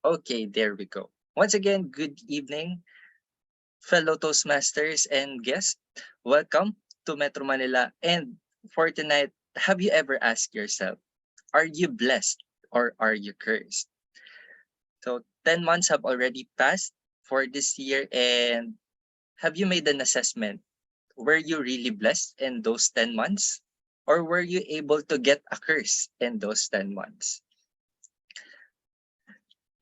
Okay, there we go. Once again, good evening, fellow Toastmasters and guests. Welcome to Metro Manila. And for tonight, have you ever asked yourself, are you blessed or are you cursed? So 10 months have already passed for this year, and have you made an assessment? Were you really blessed in those 10 months? Or were you able to get a curse in those 10 months?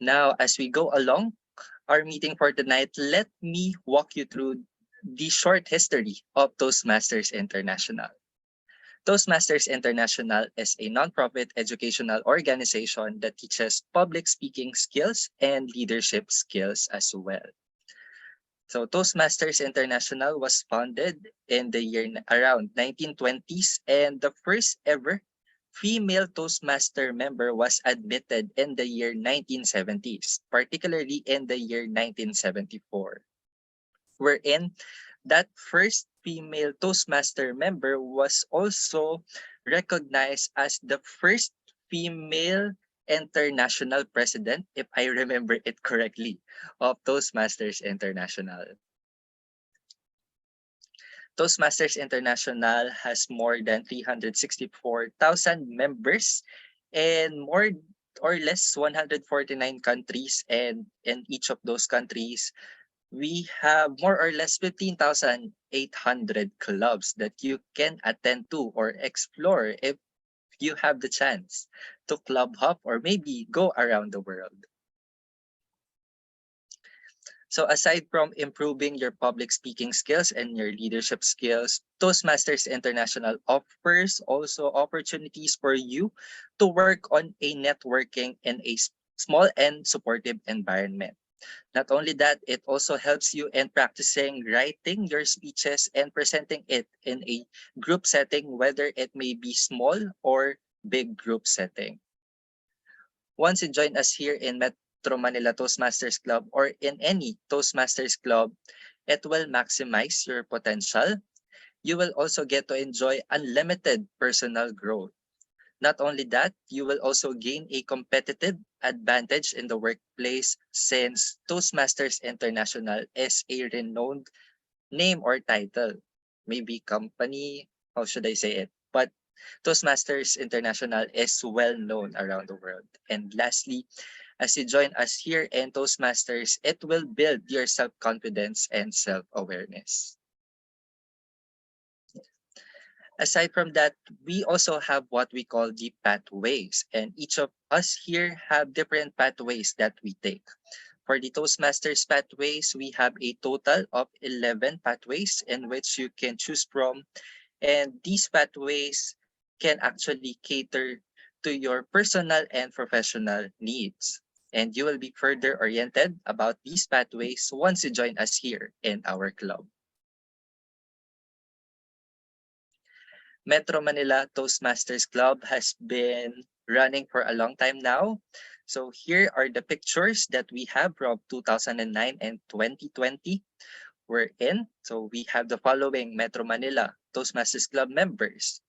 Now, as we go along our meeting for tonight, let me walk you through the short history of Toastmasters International. Toastmasters International is a nonprofit educational organization that teaches public speaking skills and leadership skills as well. So Toastmasters International was founded in the year around 1920s, and the first ever female Toastmaster member was admitted in the year 1970s, particularly in the year 1974, wherein that first female Toastmaster member was also recognized as the first female international president, if I remember it correctly, of Toastmasters International. Toastmasters International has more than 364,000 members in more or less 149 countries, and in each of those countries we have more or less 15,800 clubs that you can attend to or explore if you have the chance to club hop or maybe go around the world. So aside from improving your public speaking skills and your leadership skills, Toastmasters International offers also opportunities for you to work on a networking in a small and supportive environment. Not only that, it also helps you in practicing writing your speeches and presenting it in a group setting, whether it may be small or big group setting. Once you join us here in Metro Manila Toastmasters Club or in any Toastmasters Club, it will maximize your potential. You will also get to enjoy unlimited personal growth. Not only that, you will also gain a competitive advantage in the workplace since Toastmasters International is a renowned name or title. Maybe company, how should I say it? But Toastmasters International is well known around the world. And lastly, as you join us here in Toastmasters, it will build your self-confidence and self-awareness. Aside from that, we also have what we call the pathways, and each of us here have different pathways that we take. For the Toastmasters pathways, we have a total of 11 pathways in which you can choose from, and these pathways can actually cater to your personal and professional needs. And you will be further oriented about these pathways once you join us here in our club. Metro Manila Toastmasters Club has been running for a long time now. So here are the pictures that we have from 2009 and 2020. We're in. So we have the following Metro Manila Toastmasters Club members.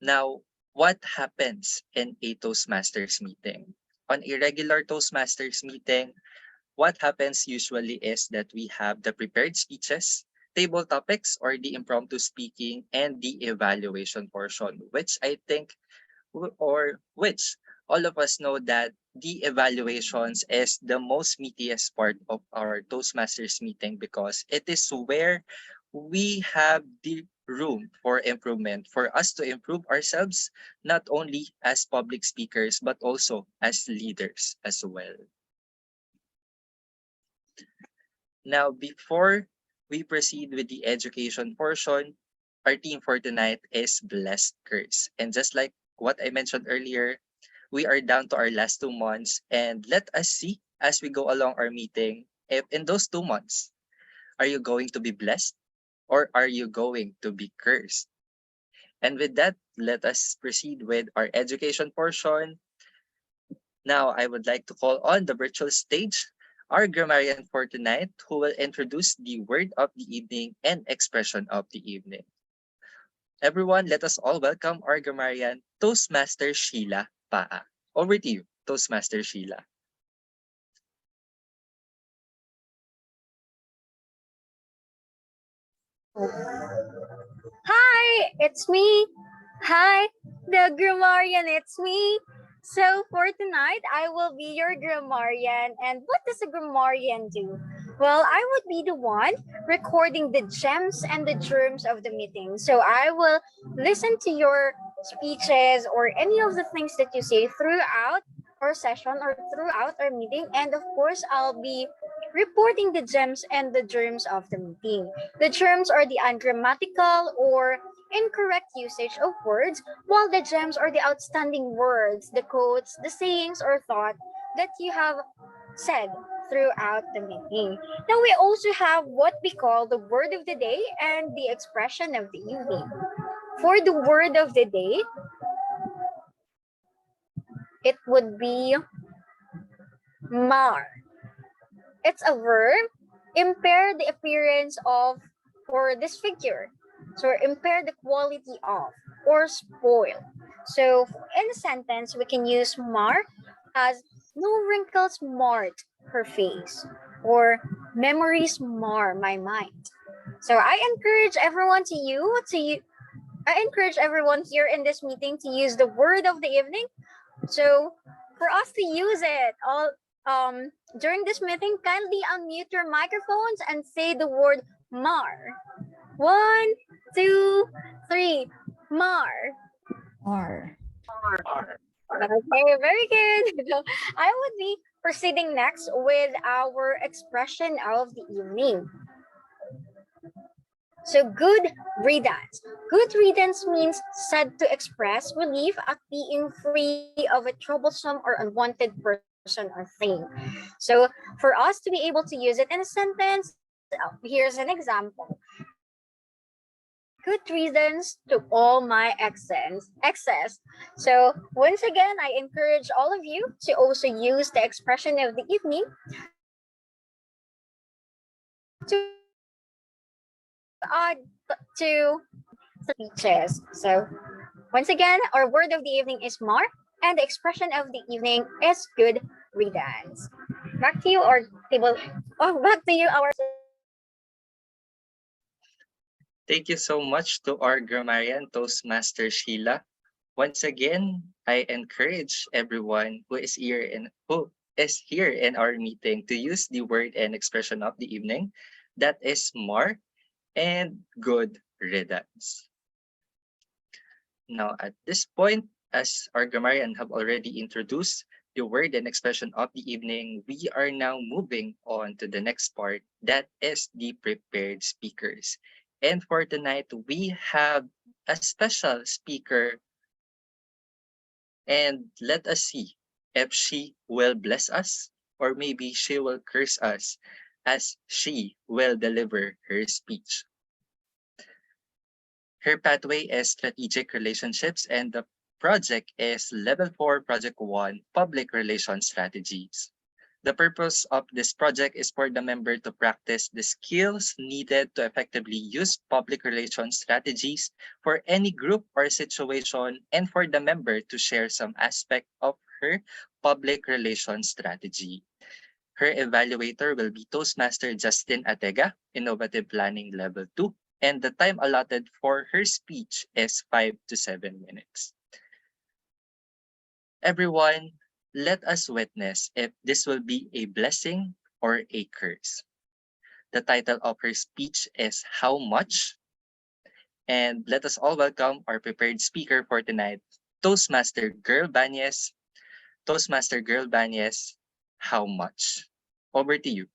Now, what happens in a Toastmasters meeting? On a regular Toastmasters meeting, what happens usually is that we have the prepared speeches, table topics, or the impromptu speaking, and the evaluation portion, which I think, or which all of us know that the evaluations is the most meatiest part of our Toastmasters meeting because it is where we have the room for improvement for us to improve ourselves, not only as public speakers, but also as leaders as well. Now, before we proceed with the education portion, our theme for tonight is Blessed Curse. And just like what I mentioned earlier, we are down to our last 2 months, and let us see as we go along our meeting if in those 2 months, are you going to be blessed or are you going to be cursed? And with that, let us proceed with our education portion. Now, I would like to call on the virtual stage our grammarian for tonight who will introduce the word of the evening and expression of the evening. Everyone, let us all welcome our grammarian, Toastmaster Sheila Paa. Over to you, Toastmaster Sheila. Hi, it's me. Hi, the grammarian, it's me. So for tonight, I will be your grammarian. And what does a grammarian do? Well, I would be the one recording the gems and the germs of the meeting. So I will listen to your speeches or any of the things that you say throughout our session or throughout our meeting. And of course, I'll be reporting the gems and the germs of the meeting. The germs are the ungrammatical or incorrect usage of words, while the gems are the outstanding words, the quotes, the sayings, or thought that you have said throughout the meeting. Now, we also have what we call the word of the day and the expression of the evening. For the word of the day, it would be mar. It's a verb, impair the appearance of or disfigure. So impair the quality of or spoil. So in a sentence, we can use mar as no wrinkles marred her face or memories mar my mind. So I encourage everyone here in this meeting to use the word of the evening. So for us to use it all during this meeting, kindly unmute your microphones and say the word mar. 1, 2, 3. Mar. Or Okay, very good. So I would be proceeding next with our expression of the evening. So good riddance. Good riddance means said to express relief at being free of a troublesome or unwanted person or thing. So for us to be able to use it in a sentence, here's an example. Good reasons to all my excess. So once again, I encourage all of you to also use the expression of the evening to add to speeches. So once again, our word of the evening is mar, and the expression of the evening is good riddance. Back to you, or table. Oh, back to you, our. Thank you so much to our grammarian Toastmaster Sheila. Once again, I encourage everyone who is here in our meeting to use the word and expression of the evening. That is mar and good riddance. Now, at this point, as our grammarian have already introduced the word and expression of the evening, we are now moving on to the next part, that is the prepared speakers. And for tonight, we have a special speaker, and let us see if she will bless us or maybe she will curse us as she will deliver her speech. Her pathway is strategic relationships, and the project is Level 4 Project 1 Public Relations Strategies. The purpose of this project is for the member to practice the skills needed to effectively use public relations strategies for any group or situation, and for the member to share some aspect of her public relations strategy. Her evaluator will be Toastmaster Justin Atega, Innovative Planning Level 2, and the time allotted for her speech is 5 to 7 minutes. Everyone, let us witness if this will be a blessing or a curse. The title of her speech is How Much? And let us all welcome our prepared speaker for tonight, Toastmaster Girl Banyes. Toastmaster Girl Banyes, how much? Over to you.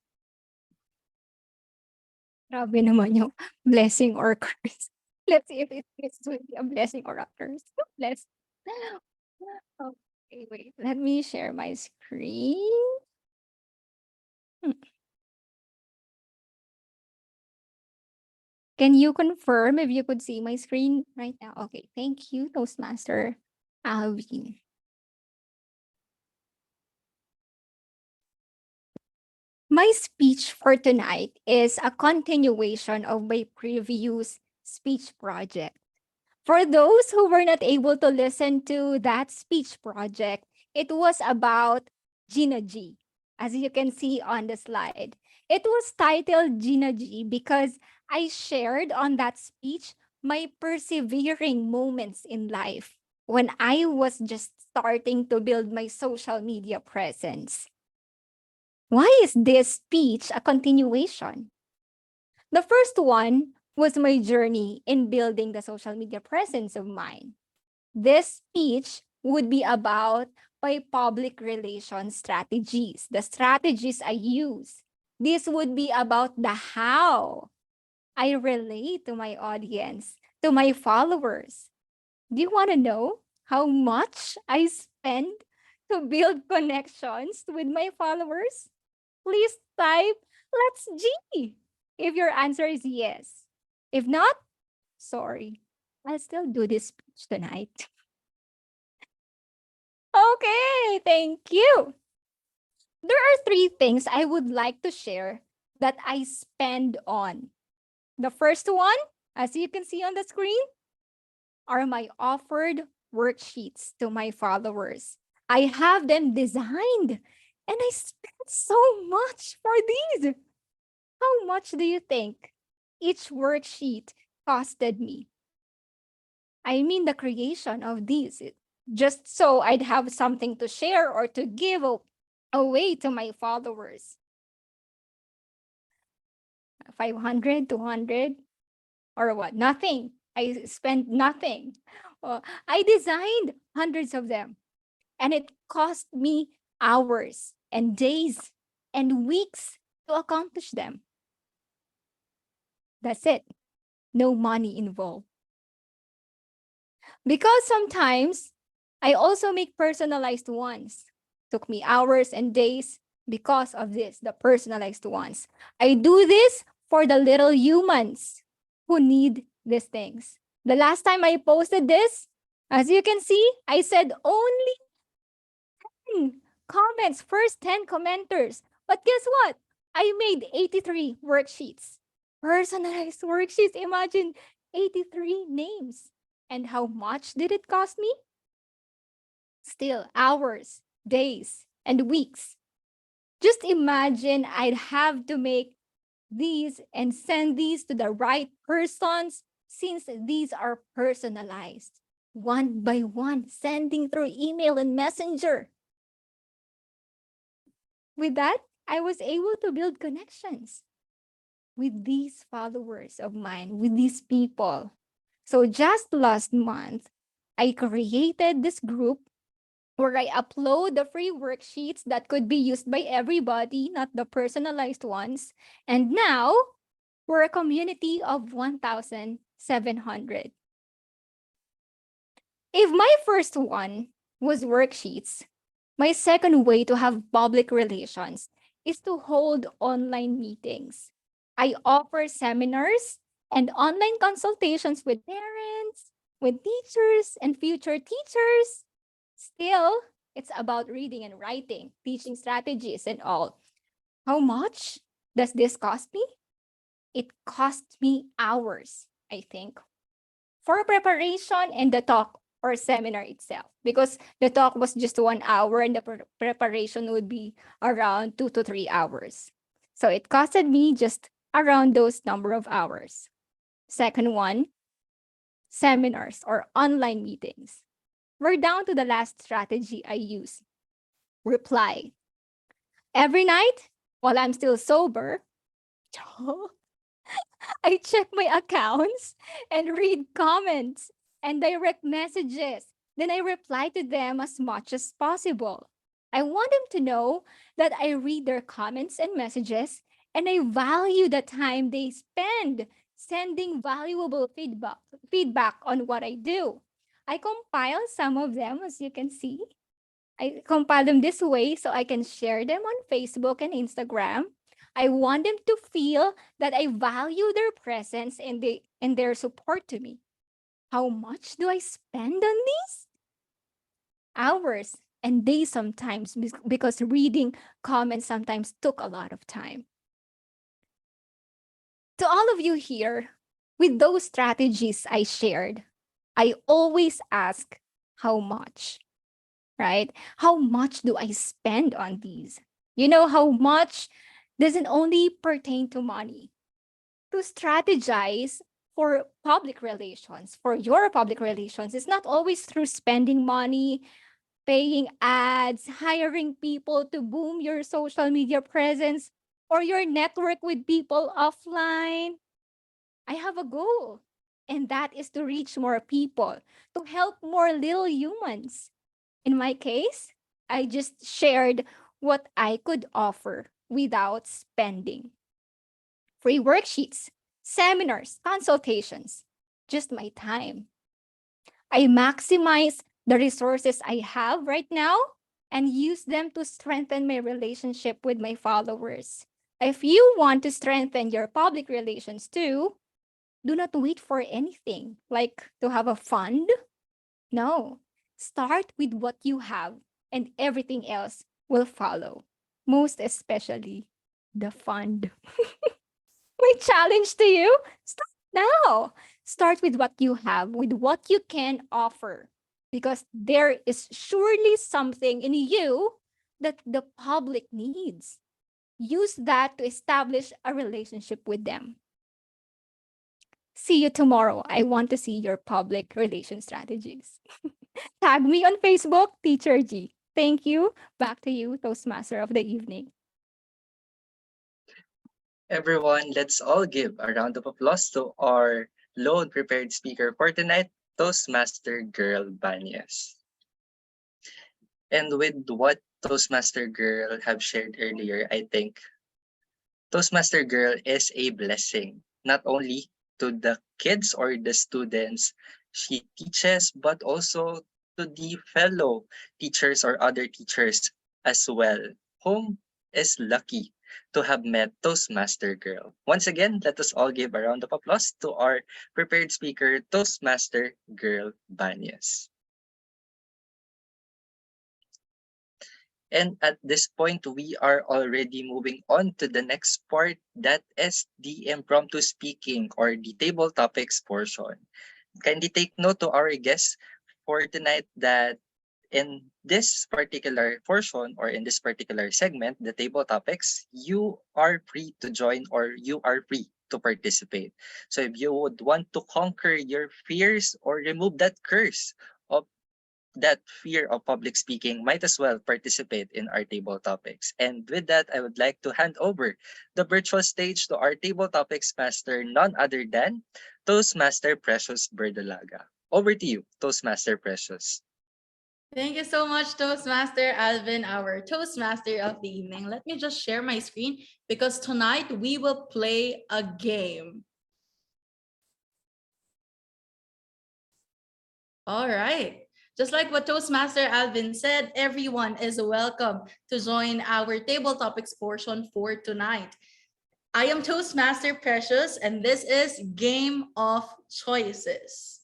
grabe naman yung blessing or curse. Let's see if it will be a blessing or a curse. Bless. Okay, wait. Let me share my screen. Hmm. Can you confirm if you could see my screen right now? Okay, thank you, Toastmaster Alvin. My speech for tonight is a continuation of my previous speech project. For those who were not able to listen to that speech project, It was about Gina G, as you can see on the slide. It was titled Gina G because I shared on that speech my persevering moments in life when I was just starting to build my social media presence. Why is this speech a continuation? The first one was my journey in building the social media presence of mine. This speech would be about my public relations strategies, the strategies I use. This would be about the how I relate to my audience, to my followers. Do you want to know how much I spend to build connections with my followers? Please type let's G if your answer is yes. If not, sorry. I'll still do this speech tonight. Okay, thank you. There are three things I would like to share that I spend on. The first one, as you can see on the screen, are my offered worksheets to my followers. I have them designed and I spent so much for these. How much do you think each worksheet costed me? I mean, the creation of these, just so I'd have something to share or to give away to my followers. 500, 200, or what? Nothing. I spent nothing. I designed hundreds of them, and it cost me hours and days and weeks to accomplish them. That's it. No money involved. Because sometimes I also make personalized ones. Took me hours and days because of this, the personalized ones. I do this for the little humans who need these things. The last time I posted this, as you can see, I said only 10 comments, first 10 commenters. But guess what? I made 83 worksheets. Personalized worksheets. Imagine 83 names. And how much did it cost me? Still hours, days, and weeks. Just imagine I'd have to make these and send these to the right persons since these are personalized. One by one, sending through email and messenger. With that, I was able to build connections with these followers of mine, with these people. So just last month, I created this group where I upload the free worksheets that could be used by everybody, not the personalized ones. And now, we're a community of 1,700. If my first one was worksheets, my second way to have public relations is to hold online meetings. I offer seminars and online consultations with parents, with teachers, and future teachers. Still, it's about reading and writing, teaching strategies, and all. How much does this cost me? It cost me hours, I think, for preparation and the talk or seminar itself, because the talk was just 1 hour and the preparation would be around 2 to 3 hours. So it costed me just around those number of hours. Second one, seminars or online meetings. We're down to the last strategy I use, reply. Every night, while I'm still sober, I check my accounts and read comments and direct messages. Then I reply to them as much as possible. I want them to know that I read their comments and messages and I value the time they spend sending valuable feedback on what I do. I compile some of them, as you can see. I compile them this way so I can share them on Facebook and Instagram. I want them to feel that I value their presence and their support to me. How much do I spend on these? Hours and days sometimes, because reading comments sometimes took a lot of time. To all of you here, with those strategies I shared, I always ask how much, right? How much do I spend on these? You know, how much doesn't only pertain to money. To strategize for public relations, for your public relations, it's not always through spending money, paying ads, hiring people to boom your social media presence, or your network with people offline. I have a goal, and that is to reach more people, to help more little humans. In my case, I just shared what I could offer without spending. Free worksheets, seminars, consultations, just my time. I maximize the resources I have right now and use them to strengthen my relationship with my followers. If you want to strengthen your public relations too, do not wait for anything like to have a fund. No, start with what you have and everything else will follow. Most especially the fund. My challenge to you, start now. Start with what you have, with what you can offer, because there is surely something in you that the public needs. Use that to establish a relationship with them. See you tomorrow. I want to see your public relation strategies. Tag me on Facebook, Teacher G. Thank you. Back to you, Toastmaster of the evening. Everyone, let's all give a round of applause to our lone prepared speaker for tonight, Toastmaster Girl Banyas. And with what Toastmaster Girl have shared earlier, I think Toastmaster Girl is a blessing, not only to the kids or the students she teaches, but also to the fellow teachers or other teachers as well, whom is lucky to have met Toastmaster Girl. Once again, let us all give a round of applause to our prepared speaker, Toastmaster Girl Banyas. And at this point, we are already moving on to the next part, that is the impromptu speaking or the table topics portion. Kindly take note to our guests for tonight that in this particular portion or in this particular segment, the table topics, you are free to join or you are free to participate. So if you would want to conquer your fears or remove that curse of that fear of public speaking, might as well participate in our table topics. And with that, I would like to hand over the virtual stage to our table topics master, none other than Toastmaster Precious Berdolaga. Over to you, Toastmaster Precious. Thank you so much, Toastmaster Alvin, our Toastmaster of the evening. Let me just share my screen because tonight we will play a game. All right. Just like what Toastmaster Alvin said, everyone is welcome to join our table topics portion for tonight. I am Toastmaster Precious, and this is Game of Choices.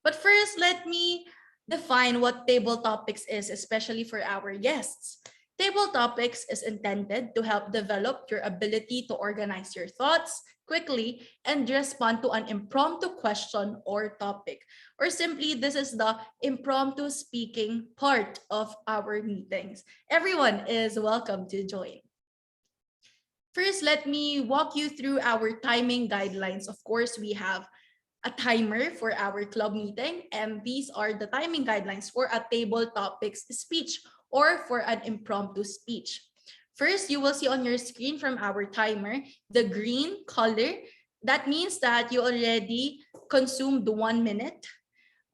But first, let me define what table topics is, especially for our guests. Table topics is intended to help develop your ability to organize your thoughts quickly and respond to an impromptu question or topic. Or simply, this is the impromptu speaking part of our meetings. Everyone is welcome to join. First, let me walk you through our timing guidelines. Of course, we have a timer for our club meeting, and these are the timing guidelines for a table topics speech or for an impromptu speech. First, you will see on your screen from our timer the green color. That means that you already consumed 1 minute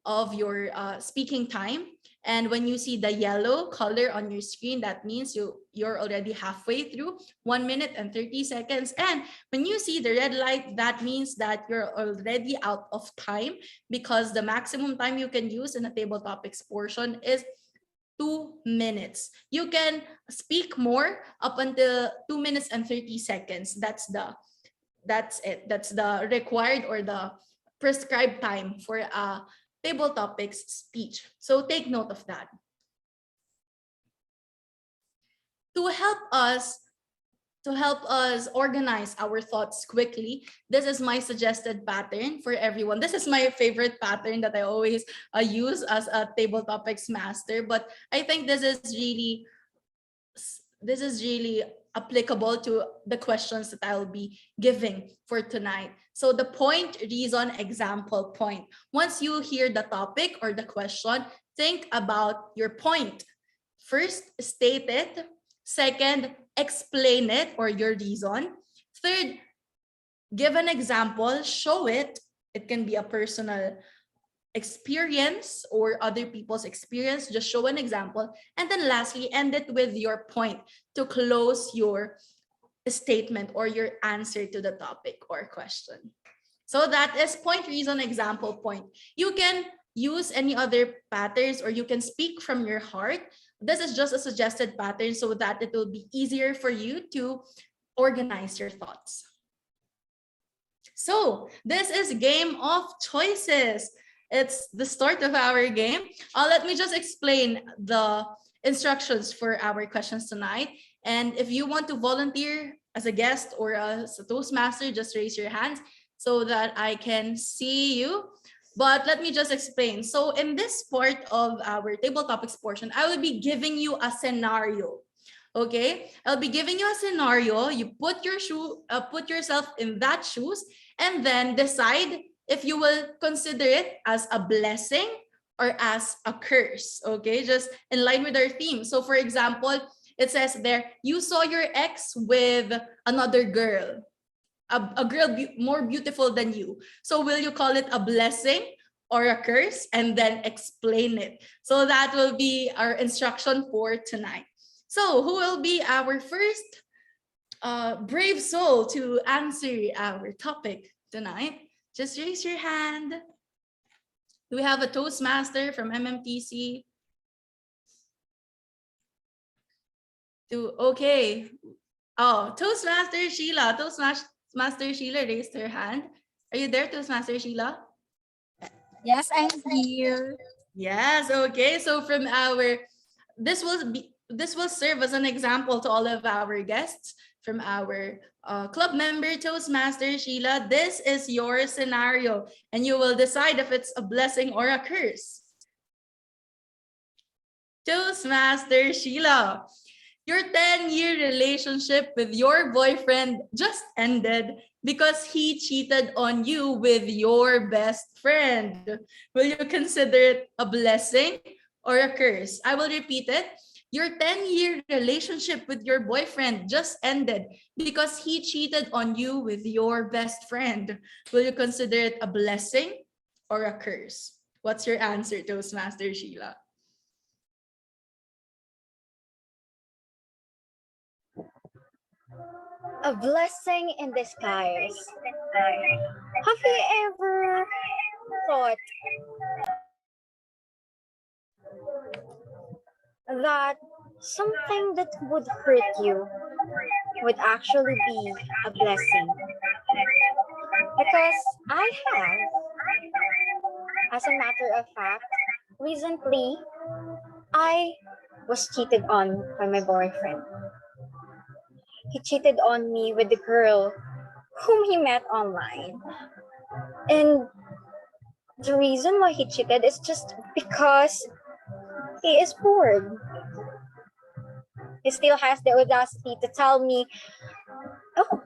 of your speaking time. And when you see the yellow color on your screen, that means you're already halfway through 1 minute and 30 seconds. And when you see the red light, that means that you're already out of time because the maximum time you can use in the table topics portion is 2 minutes. You can speak more up until 2 minutes and 30 seconds. That's it. That's the required or the prescribed time for a table topics speech. So take note of that. To help us to help us organize our thoughts quickly, this is my suggested pattern for everyone. This is my favorite pattern that I always use as a table topics master. But I think this is really applicable to the questions that I'll be giving for tonight. So the point, reason, example, point. Once you hear the topic or the question, think about your point. First, state it. Second, explain it or your reason. Third, give an example, show it. It can be a personal experience or other people's experience, just show an example. And then lastly, end it with your point to close your statement or your answer to the topic or question. So that is point, reason, example, point. You can use any other patterns or you can speak from your heart. This is just a suggested pattern so that it will be easier for you to organize your thoughts. So this is game of choices. It's the start of our game. Let me just explain the instructions for our questions tonight. And if you want to volunteer as a guest or as a Toastmaster, just raise your hands so that I can see you. But let me just explain. So in this part of our table topics portion, I will be giving you a scenario. Okay, I'll be giving you a scenario. You put yourself in that shoes, and then decide if you will consider it as a blessing or as a curse. Okay, just in line with our theme. So for example, it says there, you saw your ex with another girl, a girl more beautiful than you. So will you call it a blessing or a curse? And then explain it. So that will be our instruction for tonight. So who will be our first brave soul to answer our topic tonight? Just raise your hand. Do we have a Toastmaster from MMTC? Okay. Oh, Toastmaster Sheila. Toastmaster Sheila raised her hand. Are you there, Toastmaster Sheila? Yes, I'm here. Yes, okay. So from this will serve as an example to all of our guests from our club member Toastmaster Sheila. This is your scenario and you will decide if it's a blessing or a curse. Toastmaster Sheila, your 10-year relationship with your boyfriend just ended because he cheated on you with your best friend. Will you consider it a blessing or a curse? I will repeat it. Your 10-year relationship with your boyfriend just ended because he cheated on you with your best friend. Will you consider it a blessing or a curse? What's your answer, Toastmaster Sheila? A blessing in disguise. Have you ever thought that something that would hurt you would actually be a blessing? Because I have, as a matter of fact, recently I was cheated on by my boyfriend. He cheated on me with the girl whom he met online. And the reason why he cheated is just because he is bored. He still has the audacity to tell me, oh,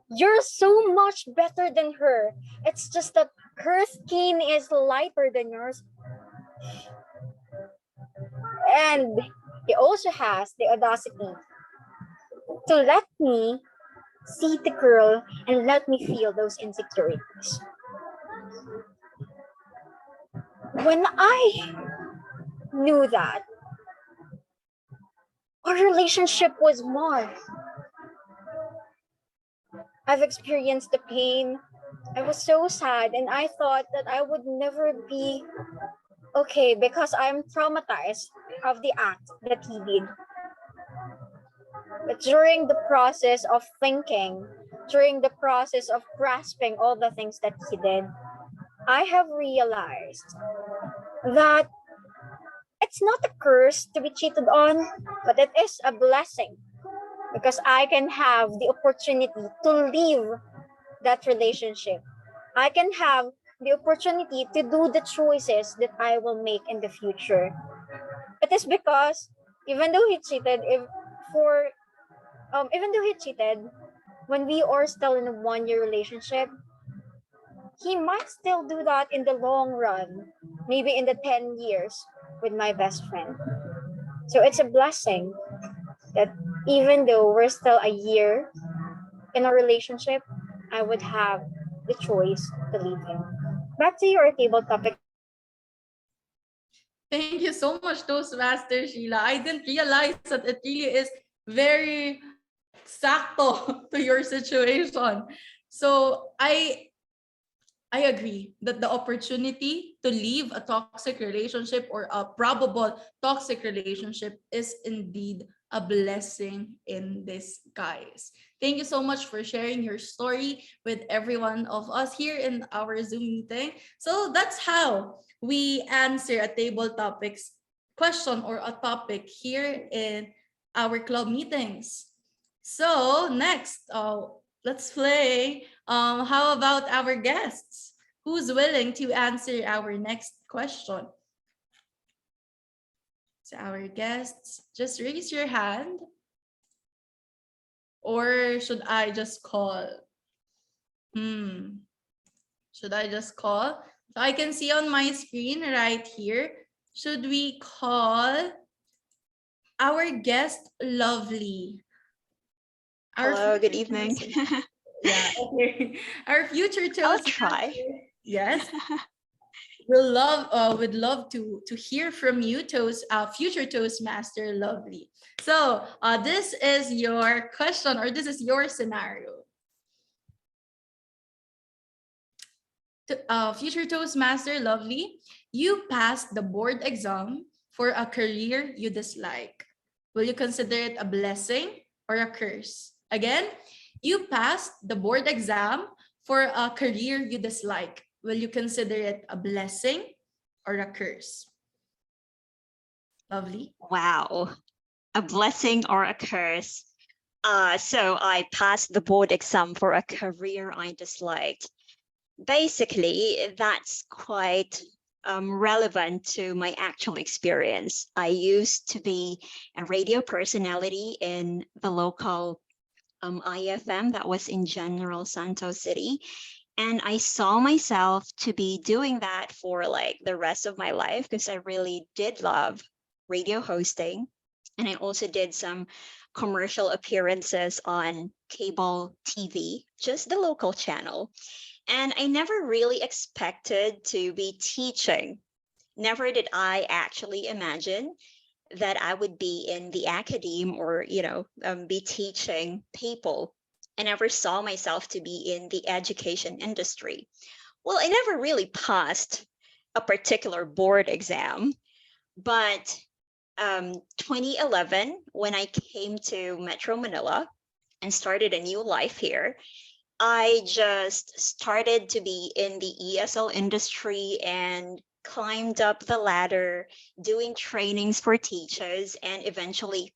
you're so much better than her. It's just that her skin is lighter than yours. And he also has the audacity to let me see the girl and let me feel those insecurities. When I knew that our relationship was marred, I've experienced the pain. I was so sad and I thought that I would never be okay because I'm traumatized of the act that he did. But during the process of thinking, during the process of grasping all the things that he did, I have realized that it's not a curse to be cheated on, but it is a blessing. because I can have the opportunity to leave that relationship. I can have the opportunity to do the choices that I will make in the future. It is because even though he cheated, if for even though he cheated, when we are still in a 1 year relationship, he might still do that in the long run, maybe in the 10 years with my best friend. So it's a blessing that even though we're still a year in a relationship, I would have the choice to leave him. Back to your table topic. Thank you so much, Toastmaster Sheila. I didn't realize that it really is very sakto to your situation. So I agree that the opportunity to leave a toxic relationship or a probable toxic relationship is indeed a blessing in disguise. Thank you so much for sharing your story with every one of us here in our Zoom meeting. So that's how we answer a table topics question or a topic here in our club meetings. So next, let's play. How about our guests? Who's willing to answer our next question? So our guests, just raise your hand. Or should I just call? Hmm. Should I just call? So I can see on my screen right here. Should we call our guest Lovely? Our Hello, good future evening. yeah, okay. Our future I'll toast. try. Yes. Would love to hear from you, future Toastmaster Lovely. So this is your question, or this is your scenario. Future Toastmaster Lovely, you passed the board exam for a career you dislike. Will you consider it a blessing or a curse? Again, you passed the board exam for a career you dislike. Will you consider it a blessing or a curse? Lovely. Wow, a blessing or a curse. So I passed the board exam for a career I disliked. Basically, that's quite relevant to my actual experience. I used to be a radio personality in the local IFM that was in General Santos City. And I saw myself to be doing that for like the rest of my life because I really did love radio hosting. And I also did some commercial appearances on cable TV, just the local channel. And I never really expected to be teaching. Never did I actually imagine that I would be in the academe or, be teaching people. I never saw myself to be in the education industry. Well, I never really passed a particular board exam, but 2011, when I came to Metro Manila and started a new life here, I just started to be in the ESL industry and climbed up the ladder, doing trainings for teachers, and eventually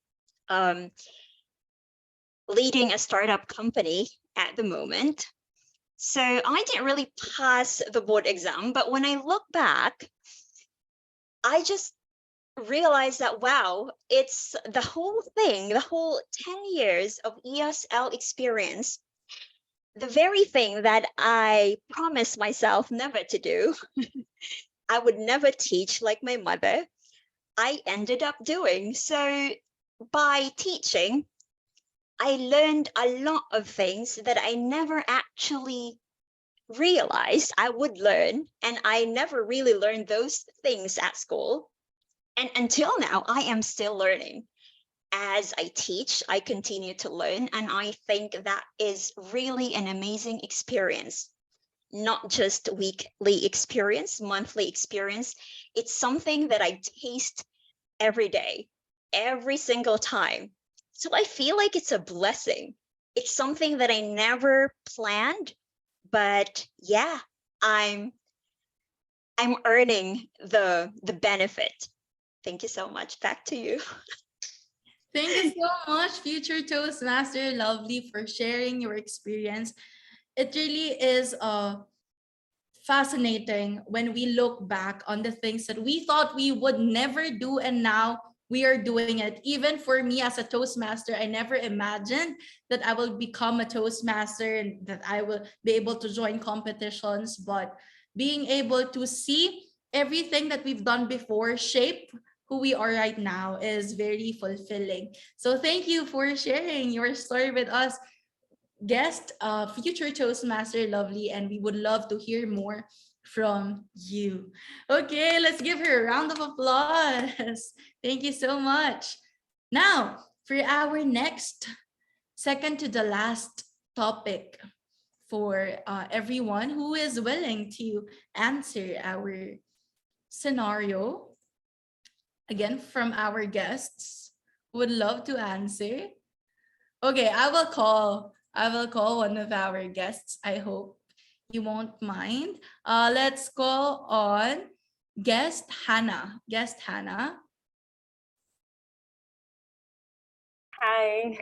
leading a startup company at the moment. So I didn't really pass the board exam, but when I look back, I just realized that, wow, it's the whole thing, the whole 10 years of ESL experience, the very thing that I promised myself never to do. I would never teach like my mother. I ended up doing. So by teaching, I learned a lot of things that I never actually realized I would learn. And I never really learned those things at school. And until now, I am still learning. As I teach, I continue to learn. And I think that is really an amazing experience. Not just weekly experience, monthly experience. It's something that I taste every day, every single time. So I feel like it's a blessing. It's something that I never planned, but yeah, I'm earning the benefit. Thank you so much. Back to you. Thank you so much, future Toastmaster Lovely, for sharing your experience. It really is fascinating when we look back on the things that we thought we would never do, and now we are doing it. Even for me as a Toastmaster, I never imagined that I will become a Toastmaster and that I will be able to join competitions. But being able to see everything that we've done before shape who we are right now is very fulfilling. So thank you for sharing your story with us, guest, future Toastmaster Lovely, and we would love to hear more from you. Okay, let's give her a round of applause. Thank you so much. Now, for our next, second to the last topic for everyone who is willing to answer our scenario, again, from our guests, would love to answer. Okay, I will call one of our guests. I hope you won't mind. Let's call on guest Hannah. Guest Hannah. Hi.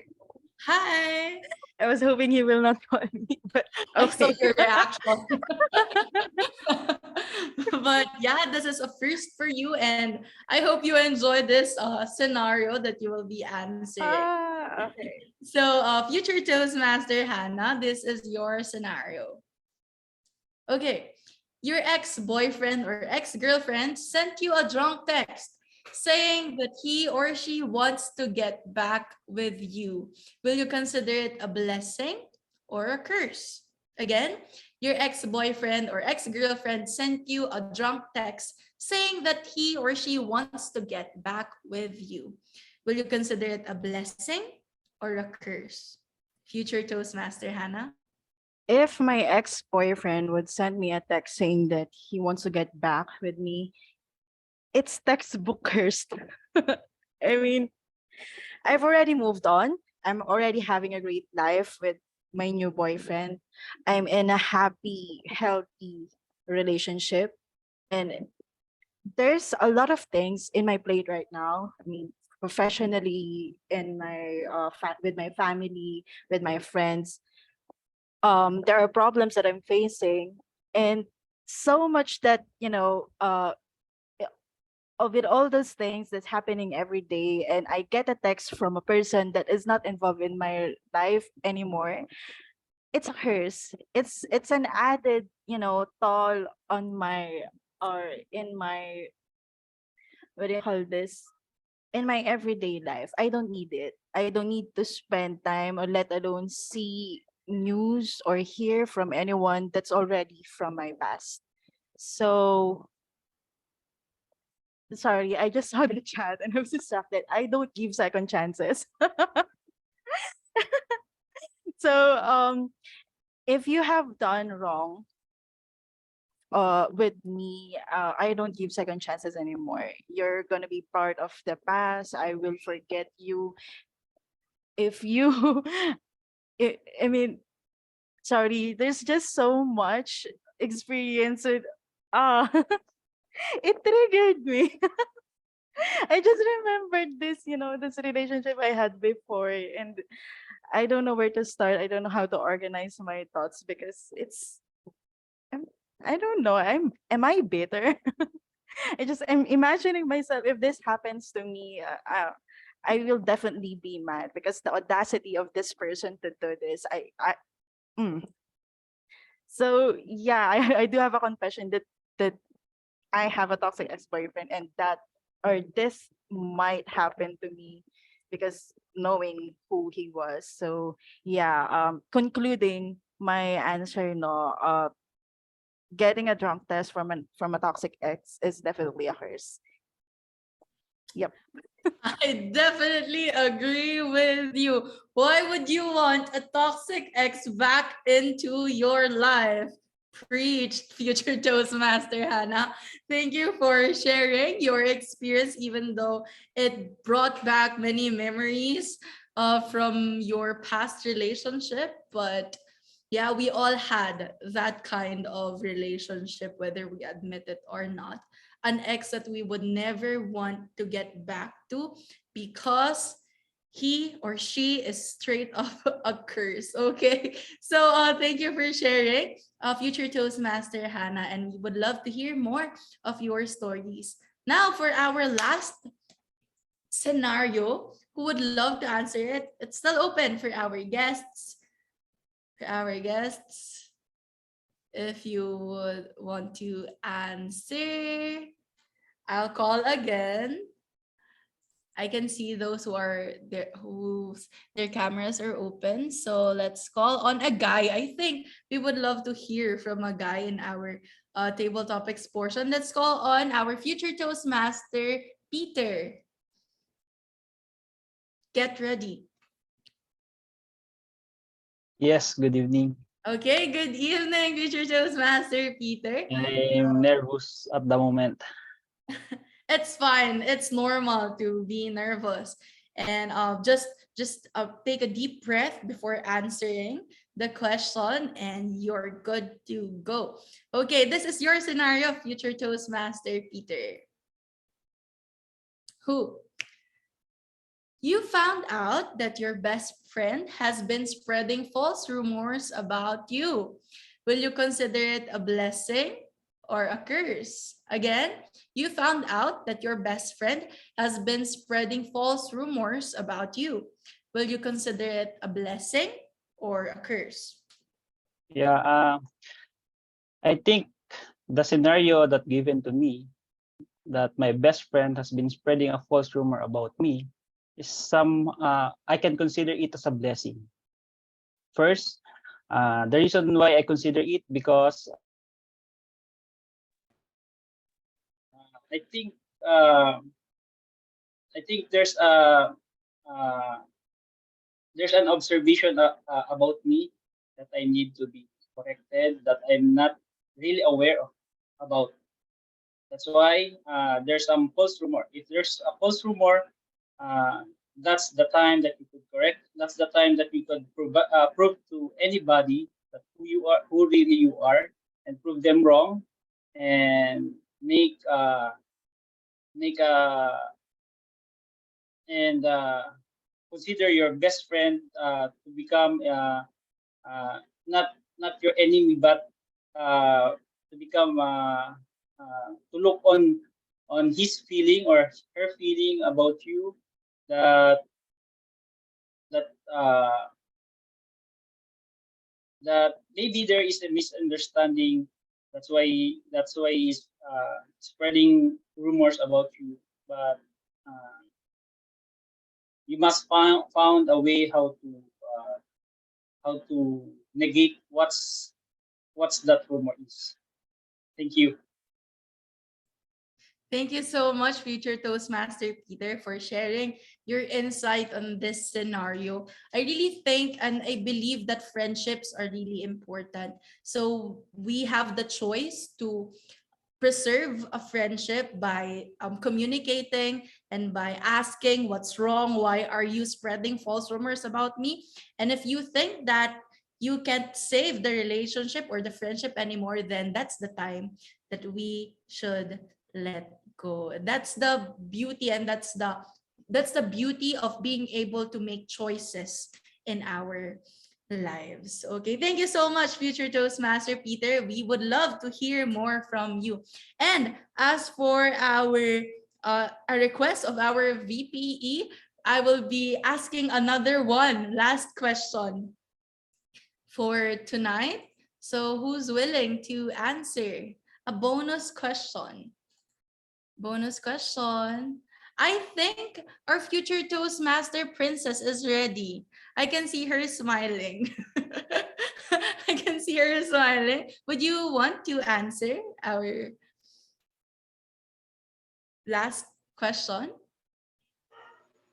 Hi. I was hoping you will not call me, but I saw okay. your reaction. But yeah, this is a first for you, and I hope you enjoy this scenario that you will be answering. Okay. So, future Toastmaster Hannah, this is your scenario. Okay, your ex-boyfriend or ex-girlfriend sent you a drunk text saying that he or she wants to get back with you. Will you consider it a blessing or a curse? Again, your ex-boyfriend or ex-girlfriend sent you a drunk text saying that he or she wants to get back with you. Will you consider it a blessing or a curse? Future Toastmaster Hannah? If my ex-boyfriend would send me a text saying that he wants to get back with me, it's textbook cursed. I mean, I've already moved on. I'm already having a great life with my new boyfriend. I'm in a happy, healthy relationship. And there's a lot of things in my plate right now. I mean, professionally, in my with my family, with my friends. There are problems that I'm facing, and so much that with all those things that's happening every day, and I get a text from a person that is not involved in my life anymore. It's hers. It's an added toll on my or in my what do you call this in my everyday life. I don't need it. I don't need to spend time or let alone see news or hear from anyone that's already from my past. So sorry, I just saw the chat and I was distracted. I don't give second chances. So if you have done wrong with me, I don't give second chances anymore. You're gonna be part of the past. I will forget you. If you I mean, sorry, there's just so much experience with it triggered me. I just remembered this relationship I had before, and I don't know where to start. I don't know how to organize my thoughts because I'm, I don't know. Am I bitter? I'm imagining myself if this happens to me. I will definitely be mad because the audacity of this person to do this. Mm. So yeah, I do have a confession that I have a toxic ex-boyfriend, and that or this might happen to me because knowing who he was. So yeah, concluding my answer, no, getting a drunk test from a toxic ex is definitely a curse. Yep. I definitely agree with you. Why would you want a toxic ex back into your life? Preached, future Toastmaster Hannah. Thank you for sharing your experience, even though it brought back many memories from your past relationship. But yeah, we all had that kind of relationship, whether we admit it or not. An ex that we would never want to get back to because he or she is straight up a curse. Okay. So thank you for sharing, future Toastmaster Hannah, and we would love to hear more of your stories. Now for our last scenario, who would love to answer it? It's still open for our guests. For our guests, if you would want to answer, I'll call again. I can see those who are there, whose their cameras are open. So let's call on a guy. I think we would love to hear from a guy in our table topics portion. Let's call on our future Toastmaster, Peter. Get ready. Yes, good evening. Okay, good evening, future Toastmaster Peter. I'm nervous at the moment. It's fine. It's normal to be nervous, and just take a deep breath before answering the question, and you're good to go. Okay, this is your scenario, future Toastmaster Peter. Who? You found out that your best friend has been spreading false rumors about you. Will you consider it a blessing or a curse? Again, you found out that your best friend has been spreading false rumors about you. Will you consider it a blessing or a curse? Yeah, I think the scenario that given to me, that my best friend has been spreading a false rumor about me, is I can consider it as a blessing. First, the reason why I consider it because I think uh, I think uh, there's an observation about me that I need to be corrected, that I'm not really aware of about. That's why there's some false rumor. If there's a false rumor, uh, that's the time that you could correct. That's the time that you could prove to anybody that who you are, who really you are, and prove them wrong, and make and consider your best friend to become not your enemy, but to become to look on his feeling or her feeling about you, that that that maybe there is a misunderstanding. That's why he's spreading rumors about you. But uh, you must found a way how to negate what's that rumor is. Thank you. Thank you so much, future Toastmaster Peter, for sharing your insight on this scenario. I really think and I believe that friendships are really important. So we have the choice to preserve a friendship by communicating and by asking what's wrong, why are you spreading false rumors about me? And if you think that you can't save the relationship or the friendship anymore, then that's the time that we should let go. That's the beauty, and that's the beauty of being able to make choices in our lives. Okay, thank you so much, future Toastmaster Peter. We would love to hear more from you. And as for our a request of our VPE, I will be asking another one last question for tonight. So who's willing to answer a bonus question? Bonus question. I think our future Toastmaster princess is ready. I can see her smiling. I can see her smiling. Would you want to answer our last question?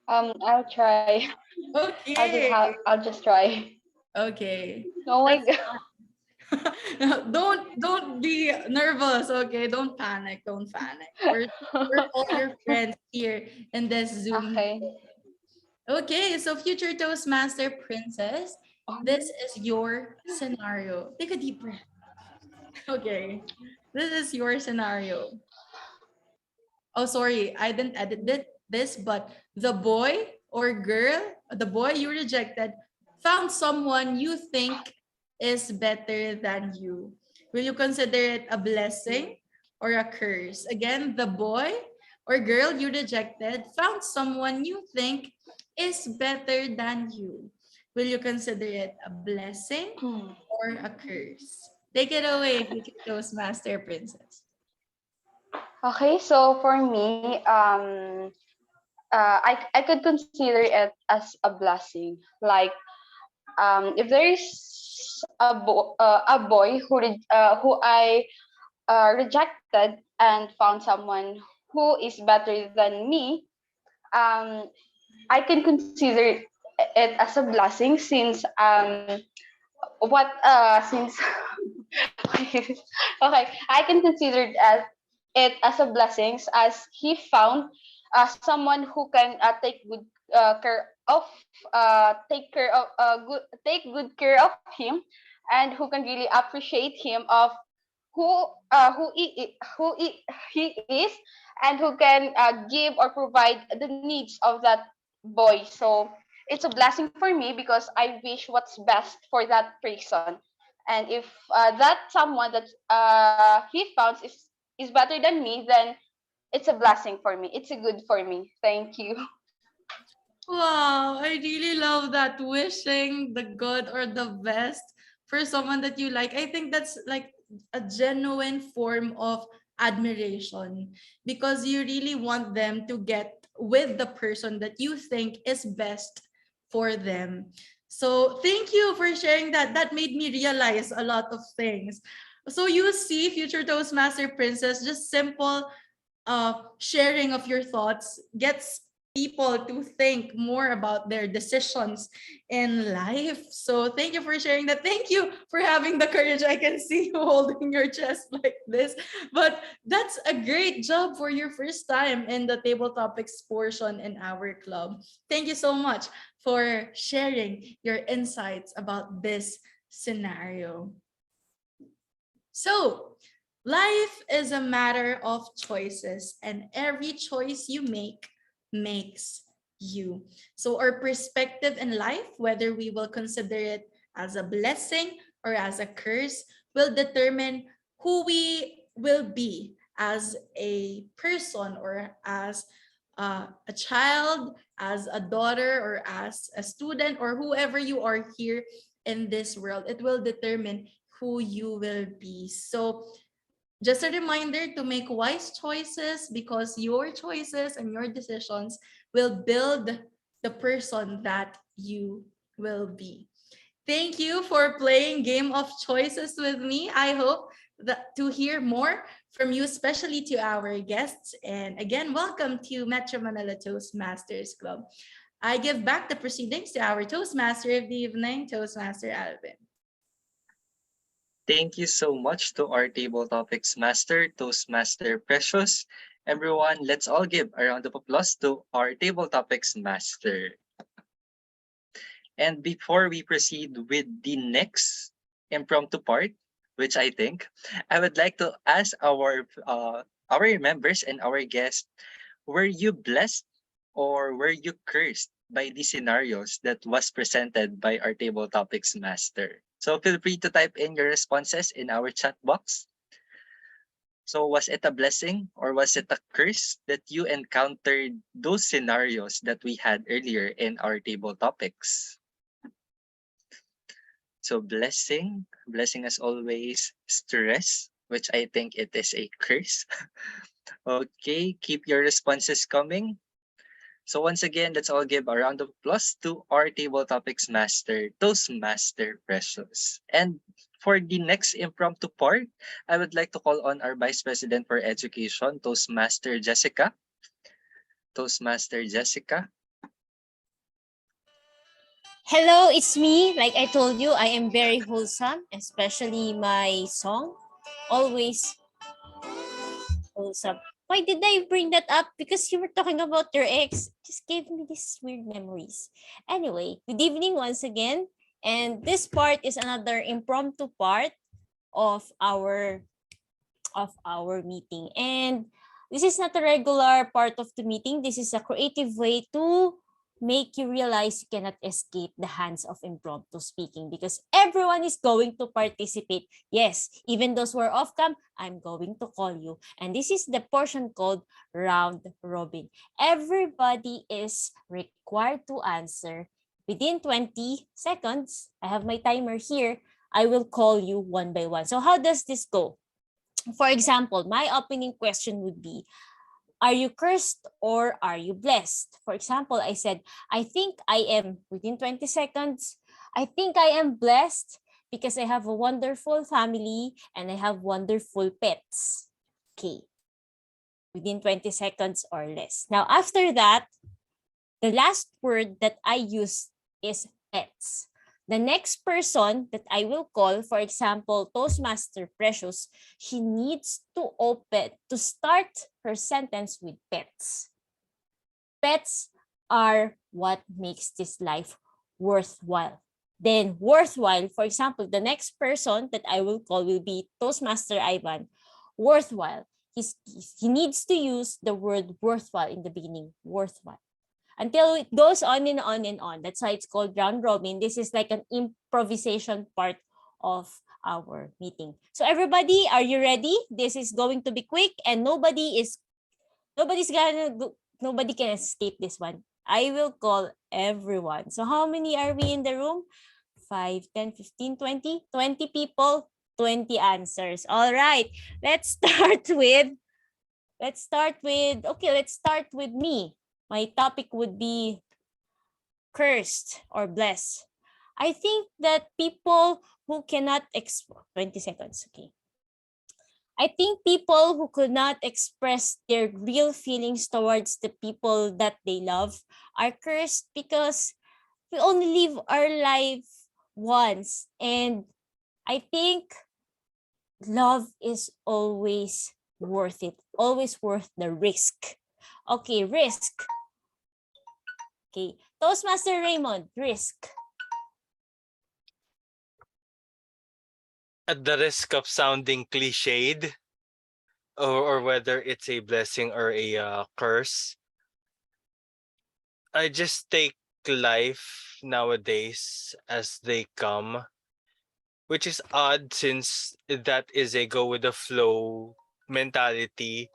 I'll try. Okay. I'll just try. Okay. Oh my That's god. don't be nervous, okay? Don't panic. Don't panic. We're all your friends here in this Zoom. Okay. Okay, so future Toastmaster princess, this is your scenario. Take a deep breath. Okay, this is your scenario. Oh, sorry, I didn't edit this, but the boy or girl, the boy you rejected, found someone you think is better than you? Will you consider it a blessing or a curse? Again, the boy or girl you rejected found someone you think is better than you. Will you consider it a blessing or a curse? Take it away, future Toastmaster Princess. Okay, so for me, I could consider it as a blessing. Like, if there is a boy who I rejected and found someone who is better than me, um, I can consider it as a blessing since what since okay, I can consider it as a blessing as he found someone who can take good care of take good care of him, and who can really appreciate him of who he is, and who can give or provide the needs of that boy. So it's a blessing for me because I wish what's best for that person. And if that someone that he found is better than me, then it's a blessing for me. It's a good for me. Thank you. Wow, I really love that, wishing the good or the best for someone that you like. I think that's like a genuine form of admiration, because you really want them to get with the person that you think is best for them. So thank you for sharing that. That made me realize a lot of things. So you see, future Toastmaster Princess, just simple sharing of your thoughts gets people to think more about their decisions in life. So thank you for sharing that. Thank you for having the courage. I can see you holding your chest like this. But that's a great job for your first time in the table topics portion in our club. Thank you so much for sharing your insights about this scenario. So, life is a matter of choices, and every choice you make makes you. So, our perspective in life, whether we will consider it as a blessing or as a curse, will determine who we will be as a person, or as a child, as a daughter, or as a student, or whoever you are here in this world. It will determine who you will be. So just a reminder to make wise choices, because your choices and your decisions will build the person that you will be. Thank you for playing Game of Choices with me. I hope that to hear more from you, especially to our guests. And again, welcome to Metro Manila Toastmasters Club. I give back the proceedings to our Toastmaster of the evening, Toastmaster Alvin. Thank you so much to our table topics master, Toastmaster Precious. Everyone, let's all give a round of applause to our table topics master. And before we proceed with the next impromptu part, which I would like to ask our members and our guests, were you blessed or were you cursed by the scenarios that was presented by our table topics master? So feel free to type in your responses in our chat box. So was it a blessing or was it a curse that you encountered those scenarios that we had earlier in our table topics? So blessing as always, stress, which I think it is a curse. Okay, keep your responses coming. So once again, let's all give a round of applause to our table topics master, Toastmaster Precious. And for the next impromptu part, I would like to call on our Vice President for Education, Toastmaster Jessica. Toastmaster Jessica. Hello, it's me. Like I told you, I am very wholesome, especially my song. Always wholesome. Why did I bring that up? Because you were talking about your ex. Just gave me these weird memories. Anyway, good evening once again. And this part is another impromptu part of our meeting. And this is not a regular part of the meeting. This is a creative way to make you realize you cannot escape the hands of impromptu speaking because everyone is going to participate. Yes, even those who are off cam, I'm going to call you. And this is the portion called round robin. Everybody is required to answer within 20 seconds. I have my timer here. I will call you one by one. So how does this go? For example, my opening question would be, are you cursed or are you blessed? For example, I said, I think I am, within 20 seconds, I think I am blessed because I have a wonderful family and I have wonderful pets. Okay, within 20 seconds or less. Now, after that, the last word that I use is pets. The next person that I will call, for example, Toastmaster Precious, she needs to start her sentence with pets. Pets are what makes this life worthwhile. Then worthwhile, for example, the next person that I will call will be Toastmaster Ivan. Worthwhile. He needs to use the word worthwhile in the beginning. Worthwhile. Until it goes on and on and on. That's why it's called round robin. This is like an improvisation part of our meeting. So everybody, are you ready? This is going to be quick and nobody can escape this one. I will call everyone. So how many are we in the room? 5, 10, 15, 20? 20 people, 20 answers. All right. Let's start with me. My topic would be cursed or blessed. I think that people who cannot 20 seconds, okay. I think people who could not express their real feelings towards the people that they love are cursed because we only live our life once. And I think love is always worth it, always worth the risk. Okay, risk. Okay, Toastmaster Raymond, risk. At the risk of sounding cliched, or whether it's a blessing or a curse, I just take life nowadays as they come, which is odd since that is a go with the flow mentality,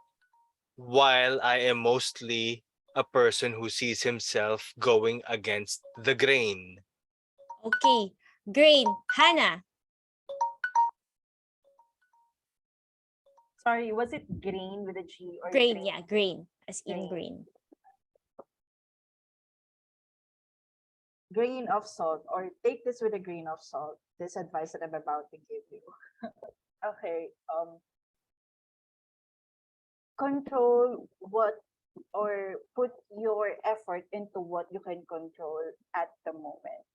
while I am mostly a person who sees himself going against the grain. Okay, grain. Hannah. Sorry, was it green with a G or Grain, yeah, grain. As in Grain. grain. Grain of salt, or take this with a grain of salt. This advice that I'm about to give you. Okay. Control what, or put your effort into what you can control at the moment.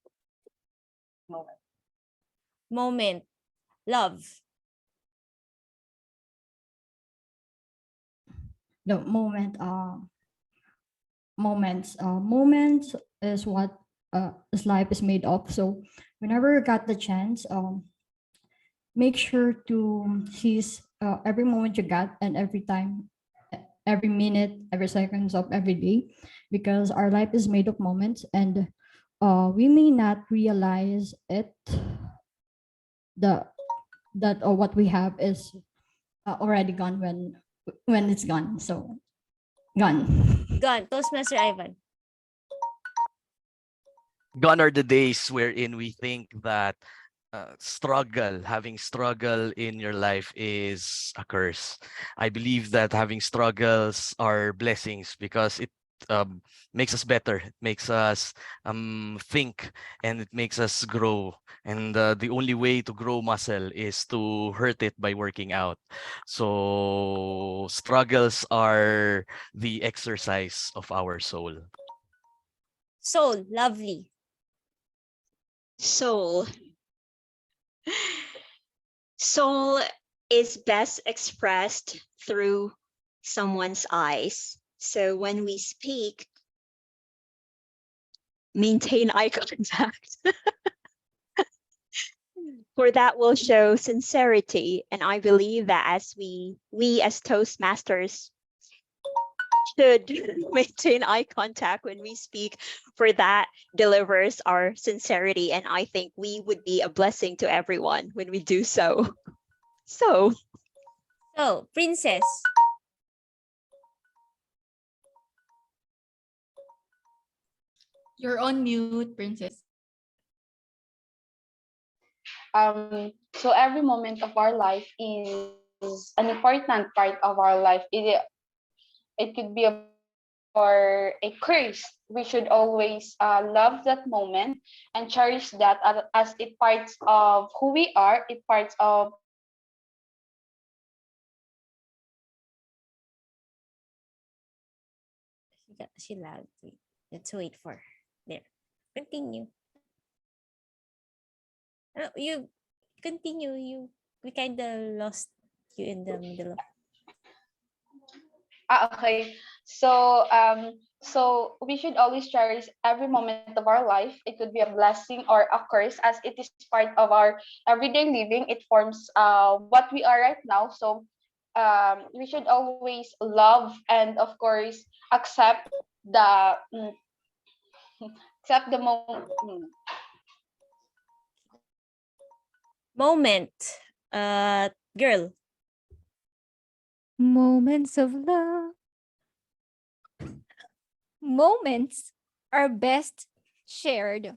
Moment. Love. The moments is what is life is made of. So whenever you got the chance, make sure to seize every moment you got, and every time, every minute, every seconds of every day, because our life is made of moments, and we may not realize it, what we have is already gone when it's gone. So gone. Gone. Toastmaster Ivan. Gone are the days wherein we think that having struggle in your life is a curse. I believe that having struggles are blessings because it makes us better. It makes us think, and it makes us grow. And the only way to grow muscle is to hurt it by working out. So struggles are the exercise of our soul. Soul. Lovely. Soul. Soul is best expressed through someone's eyes. So when we speak, maintain eye contact. For that will show sincerity. And I believe that as we as Toastmasters should maintain eye contact when we speak, for that delivers our sincerity. And I think we would be a blessing to everyone when we do so. So, So, Princess. You're on mute, Princess. So every moment of our life is an important part of our life. It could be a blessing or a curse. We should always love that moment and cherish that as it parts of who we are. It parts of She loud. Wait. Let's wait for her. There. Continue. You continue. We kind of lost you in the middle of. okay. So we should always cherish every moment of our life. It could be a blessing or a curse, as it is part of our everyday living. It forms what we are right now. So we should always love and of course accept the accept the Moment. Girl. Moments of love. Moments are best shared.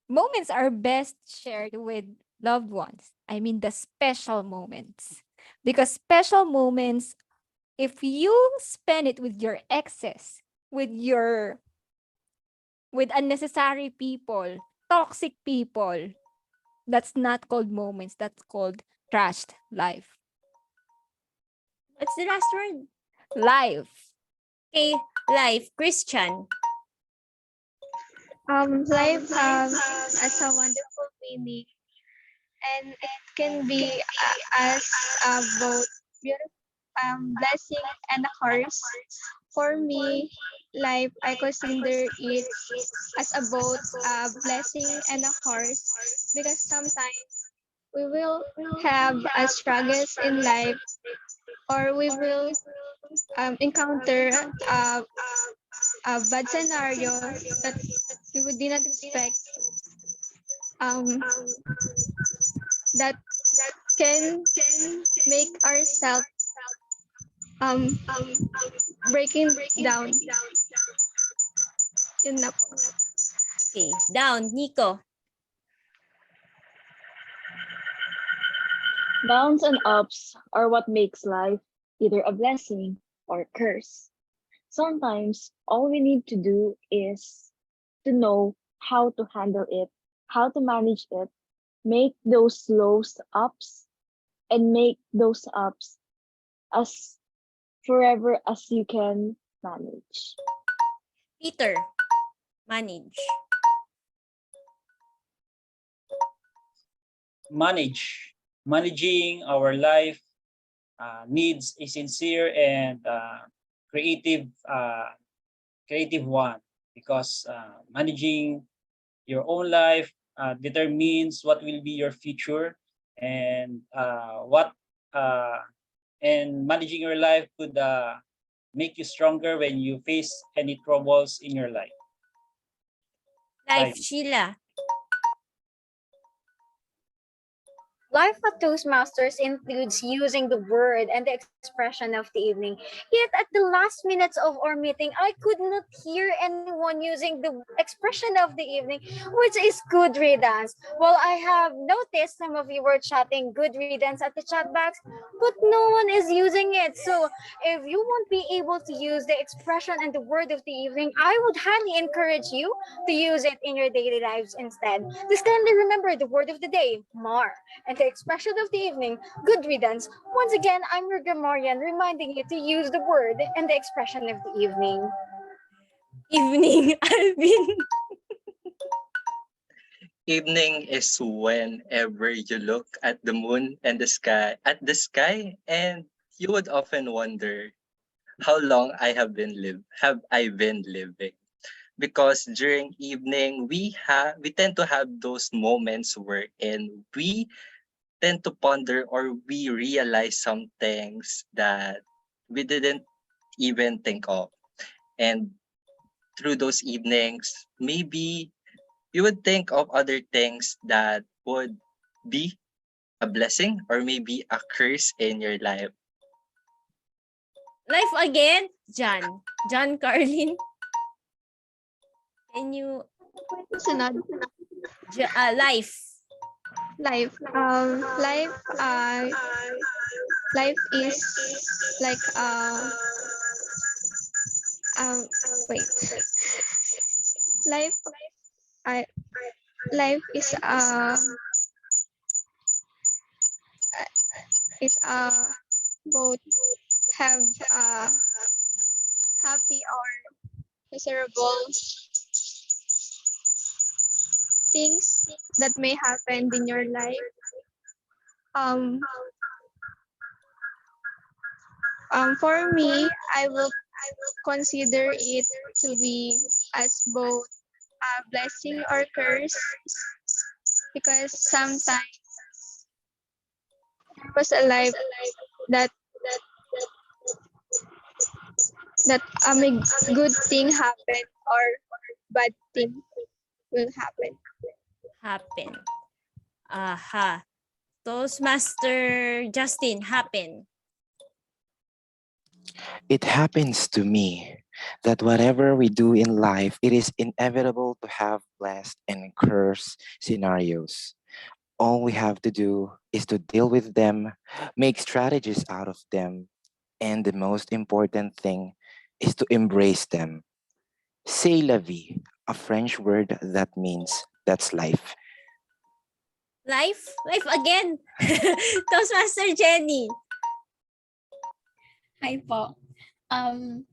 Moments are best shared with loved ones. I mean, the special moments. Because special moments, if you spend it with your exes, with unnecessary people, toxic people, that's not called moments. That's called trashed life. What's the last word? Life. Okay, life. Christian. Life has a wonderful meaning, and it can be as both beautiful blessing and a curse. For me, life I consider it as a both blessing and a curse, because sometimes we will have struggles in life, or we will encounter a bad scenario that we would did not expect, um, that can make ourselves um, breaking down. Yun na po. Okay, down. Nico. Downs and ups are what makes life either a blessing or a curse. Sometimes all we need to do is to know how to handle it, how to manage it, make those lows ups, and make those ups as forever as you can manage. Peter. Manage. Managing our life needs a sincere and creative one, because managing your own life determines what will be your future, and managing your life could make you stronger when you face any troubles in your life. Life. Sheila. Life at Toastmasters includes using the word and the expression of the evening. Yet at the last minutes of our meeting, I could not hear anyone using the expression of the evening, which is good riddance. Well, I have noticed some of you were chatting good riddance at the chat box, but no one is using it. So if you won't be able to use the expression and the word of the evening, I would highly encourage you to use it in your daily lives instead. Just kindly remember the word of the day, mar, and the expression of the evening, good riddance. Once again, I'm your grammarian, reminding you to use the word and the expression of the evening. Evening, Alvin. Evening is whenever you look at the moon and the sky, and you would often wonder how long have I been living. Because during evening we tend to have those moments wherein we tend to ponder or we realize some things that we didn't even think of. And through those evenings, maybe you would think of other things that would be a blessing or maybe a curse in your life. Life again? John Carlin, can you Sunod. life. Life. Life is like um wait. Life I life is both have happy or miserable things that may happen in your life. Um, for me, I will consider it to be as both a blessing or curse because sometimes there was a life that that a good thing happened or bad thing will happen. Happen. Aha. Toastmaster Justin, happen. It happens to me that whatever we do in life, it is inevitable to have blessed and cursed scenarios. All we have to do is to deal with them, make strategies out of them, and the most important thing is to embrace them. C'est la vie, a French word that means that's life. Life? Life again. Toastmaster Jenny. Hi po. Um,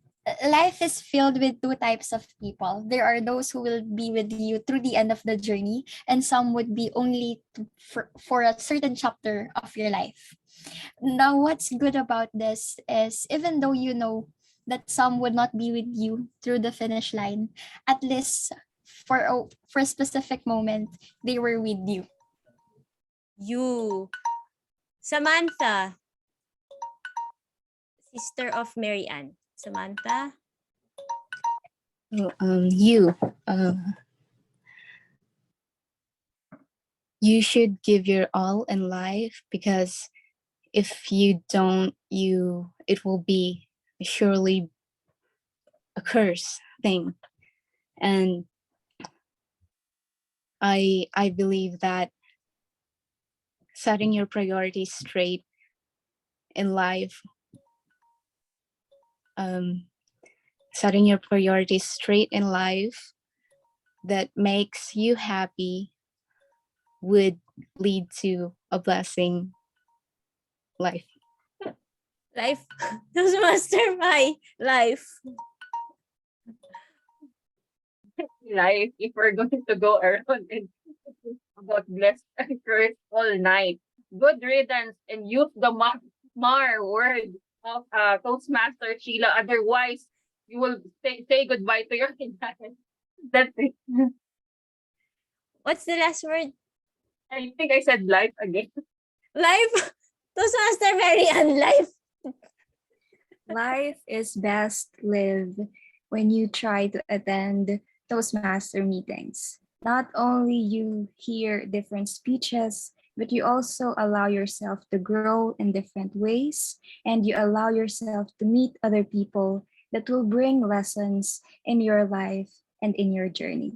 Life is filled with two types of people. There are those who will be with you through the end of the journey, and some would be only for a certain chapter of your life. Now, what's good about this is even though you know that some would not be with you through the finish line, at least for a specific moment, they were with you. You. Samantha. Sister of Mary Ann. Samantha. You you should give your all in life, because if you don't, it will be surely a curse thing. And I believe that setting your priorities straight in life, setting your priorities straight in life that makes you happy would lead to a blessing life. Life. Toastmaster my life. Life, if we're going to go around and about blessed and cursed all night. Good riddance and use the mar word of Toastmaster Sheila. Otherwise, you will say goodbye to your client. That's it. What's the last word? I think I said life again. Life. Toastmaster Mary Ann, life. Life is best lived when you try to attend Toastmaster meetings. Not only you hear different speeches, but you also allow yourself to grow in different ways, and you allow yourself to meet other people that will bring lessons in your life and in your journey.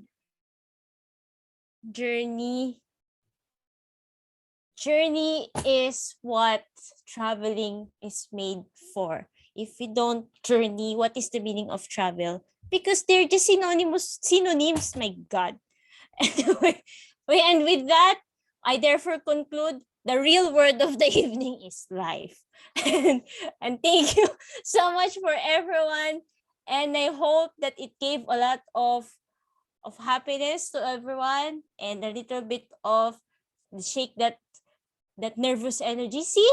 Journey. Journey is what traveling is made for. If we don't journey, what is the meaning of travel? Because they're just synonyms, my God. Anyway, and with that, I therefore conclude the real word of the evening is life. And thank you so much for everyone. And I hope that it gave a lot of happiness to everyone and a little bit of shake that nervous energy. See,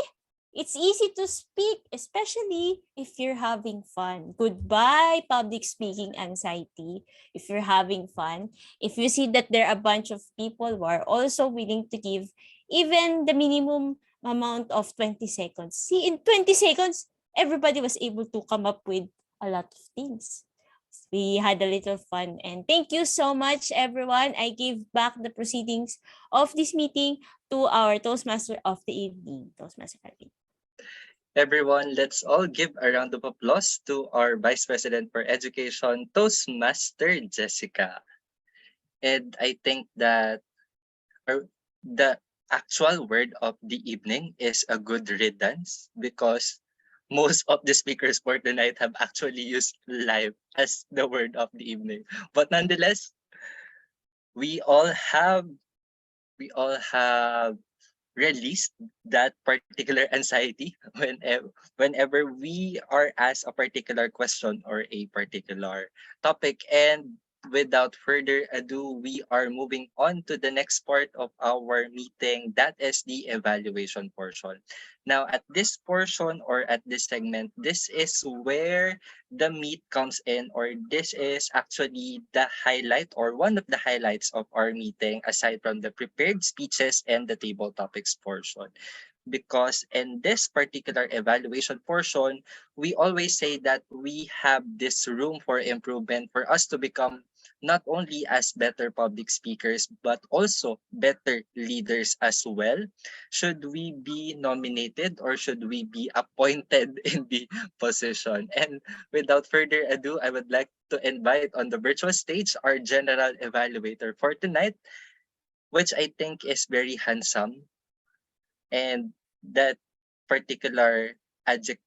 it's easy to speak, especially if you're having fun. Goodbye, public speaking anxiety. If you're having fun, if you see that there are a bunch of people who are also willing to give even the minimum amount of 20 seconds. See, in 20 seconds, everybody was able to come up with a lot of things. We had a little fun, and thank you so much, everyone. I give back the proceedings of this meeting to our Toastmaster of the evening, Toastmaster Alvin. Everyone, let's all give a round of applause to our Vice President for Education, Toastmaster Jessica. And I think that the actual word of the evening is a good riddance, because most of the speakers for tonight have actually used life as the word of the evening. But nonetheless, we all have we all have released that particular anxiety whenever we are asked a particular question or a particular topic. And without further ado, we are moving on to the next part of our meeting. That is the evaluation portion. Now, at this portion or at this segment, this is where the meat comes in, or this is actually the highlight or one of the highlights of our meeting, aside from the prepared speeches and the table topics portion. Because in this particular evaluation portion, we always say that we have this room for improvement for us to become not only as better public speakers, but also better leaders as well. Should we be nominated or should we be appointed in the position? And without further ado, I would like to invite on the virtual stage our general evaluator for tonight, which I think is very handsome. And that particular adjective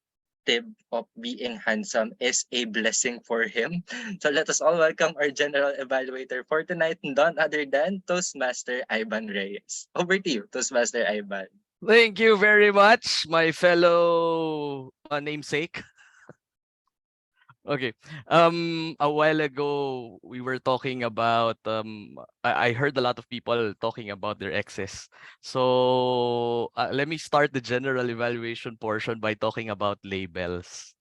of being handsome is a blessing for him. So let us all welcome our general evaluator for tonight, none other than Toastmaster Ivan Reyes. Over to you, Toastmaster Ivan. Thank you very much, my fellow namesake. Okay. A while ago, we were talking about, I heard a lot of people talking about their exes. So let me start the general evaluation portion by talking about labels.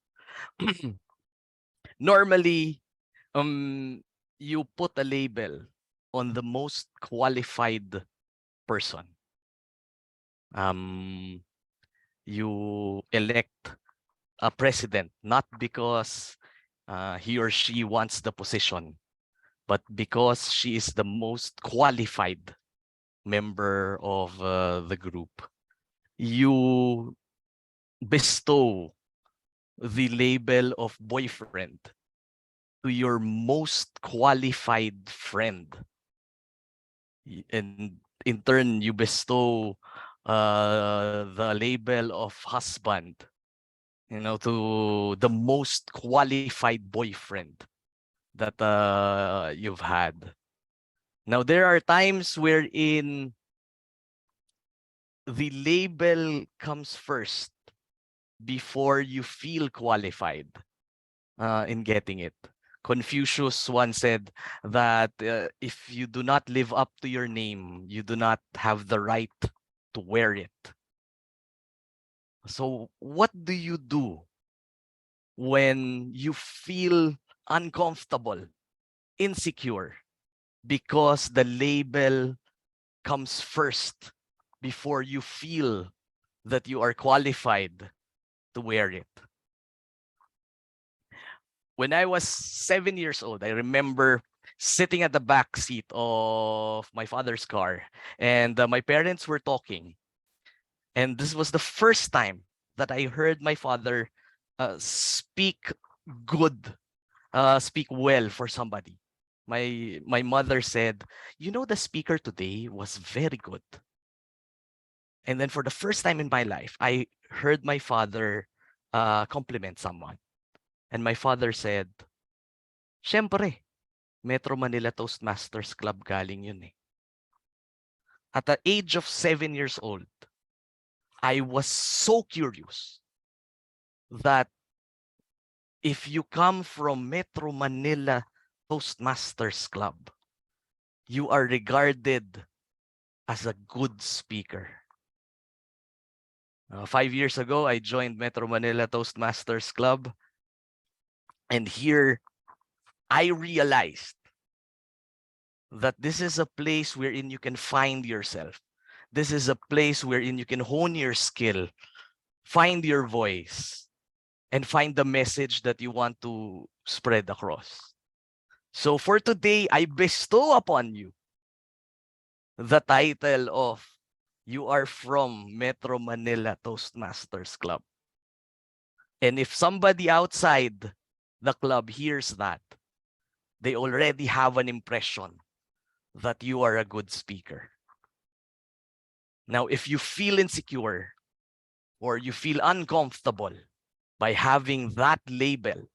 Normally, you put a label on the most qualified person. You elect a president not because he or she wants the position, but because she is the most qualified member of the group. You bestow the label of boyfriend to your most qualified friend. And in turn, you bestow the label of husband, to the most qualified boyfriend that you've had. Now, there are times wherein the label comes first before you feel qualified in getting it. Confucius once said that if you do not live up to your name, you do not have the right to wear it. So what do you do when you feel uncomfortable, insecure, because the label comes first before you feel that you are qualified to wear it? When I was 7 years old, I remember sitting at the back seat of my father's car, and my parents were talking. And this was the first time that I heard my father speak good, speak well for somebody. My mother said, the speaker today was very good. And then for the first time in my life, I heard my father compliment someone. And my father said, "Siyempre, Metro Manila Toastmasters Club galing yun eh." At the age of 7 years old, I was so curious that if you come from Metro Manila Toastmasters Club, you are regarded as a good speaker. 5 years ago, I joined Metro Manila Toastmasters Club. And here, I realized that this is a place wherein you can find yourself. This is a place wherein you can hone your skill, find your voice, and find the message that you want to spread across. So for today, I bestow upon you the title of You Are From Metro Manila Toastmasters Club. And if somebody outside the club hears that, they already have an impression that you are a good speaker. Now, if you feel insecure or you feel uncomfortable by having that label,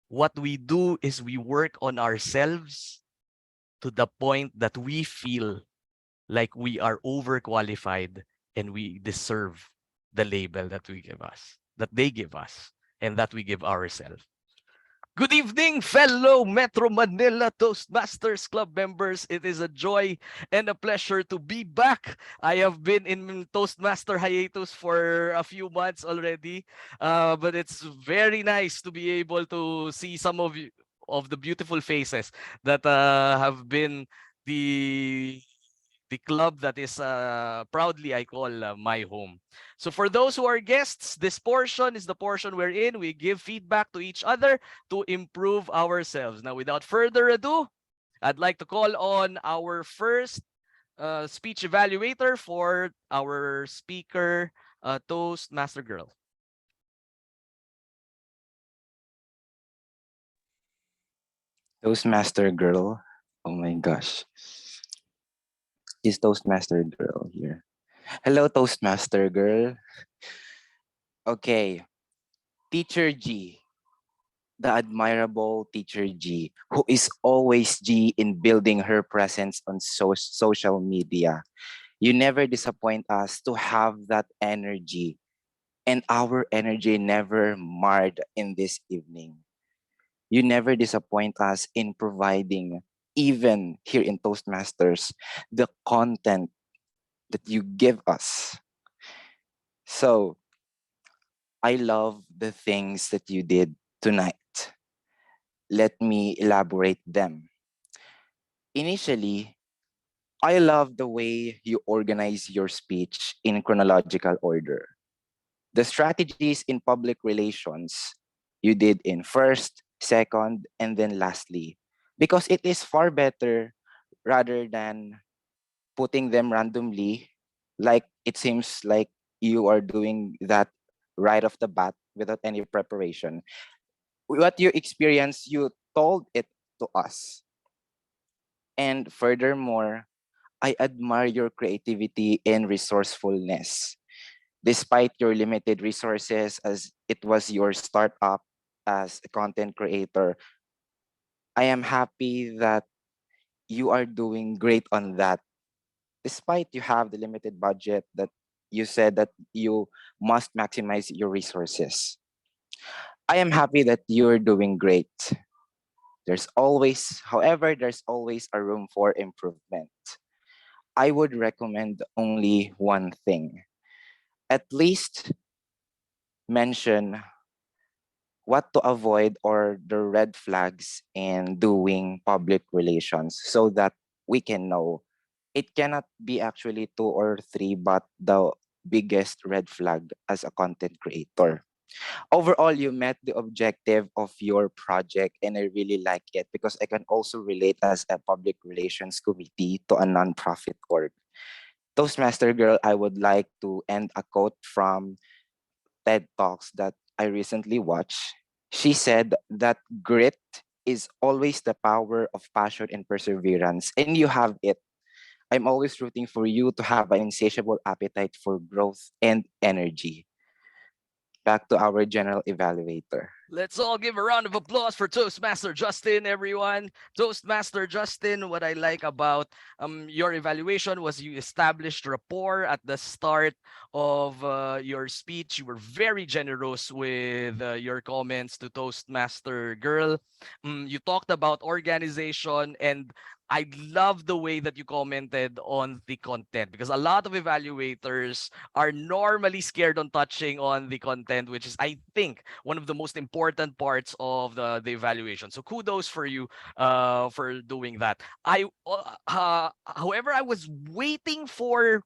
what we do is we work on ourselves to the point that we feel like we are overqualified and we deserve the label that we give us, that they give us, and that we give ourselves. Good evening, fellow Metro Manila Toastmasters Club members. It is a joy and a pleasure to be back. I have been in Toastmaster hiatus for a few months already, but it's very nice to be able to see some of you, of the beautiful faces that have been the the club that is proudly I call my home. So for those who are guests, this portion is the portion wherein we give feedback to each other to improve ourselves. Now, without further ado, I'd like to call on our first speech evaluator for our speaker, Toastmaster Girl. Toastmaster girl. Oh my gosh. Is Toastmaster girl here? Hello, Toastmaster girl. Okay. Teacher G, the admirable Teacher G, who is always G in building her presence on social media. You never disappoint us to have that energy, and our energy never marred in this evening. You never disappoint us in providing, even here in Toastmasters, the content that you give us. So I love the things that you did tonight. Let me elaborate them. Initially, I love the way you organize your speech in chronological order. The strategies in public relations you did in first, second, and then lastly, because it is far better rather than putting them randomly, like it seems like you are doing that right off the bat without any preparation. What you experienced, you told it to us. And furthermore, I admire your creativity and resourcefulness. Despite your limited resources, as it was your startup as a content creator, I am happy that you are doing great on that. Despite you have the limited budget that you said that you must maximize your resources. I am happy that you're doing great. There's always a room for improvement. I would recommend only one thing. At least mention what to avoid or the red flags in doing public relations so that we can know. It cannot be actually two or three, but the biggest red flag as a content creator. Overall, you met the objective of your project, and I really like it because I can also relate as a public relations committee to a nonprofit org. Toastmaster Girl, I would like to end a quote from TED Talks that I recently watched. She said that grit is always the power of passion and perseverance, and you have it. I'm always rooting for you to have an insatiable appetite for growth and energy. Back to our general evaluator. Let's all give a round of applause for Toastmaster Justin, everyone. Toastmaster Justin, what I like about your evaluation was you established rapport at the start of your speech. You were very generous with your comments to Toastmaster Girl. You talked about organization, and I love the way that you commented on the content, because a lot of evaluators are normally scared on touching on the content, which is, I think, one of the most important parts of the evaluation. So kudos for you for doing that. However, I was waiting for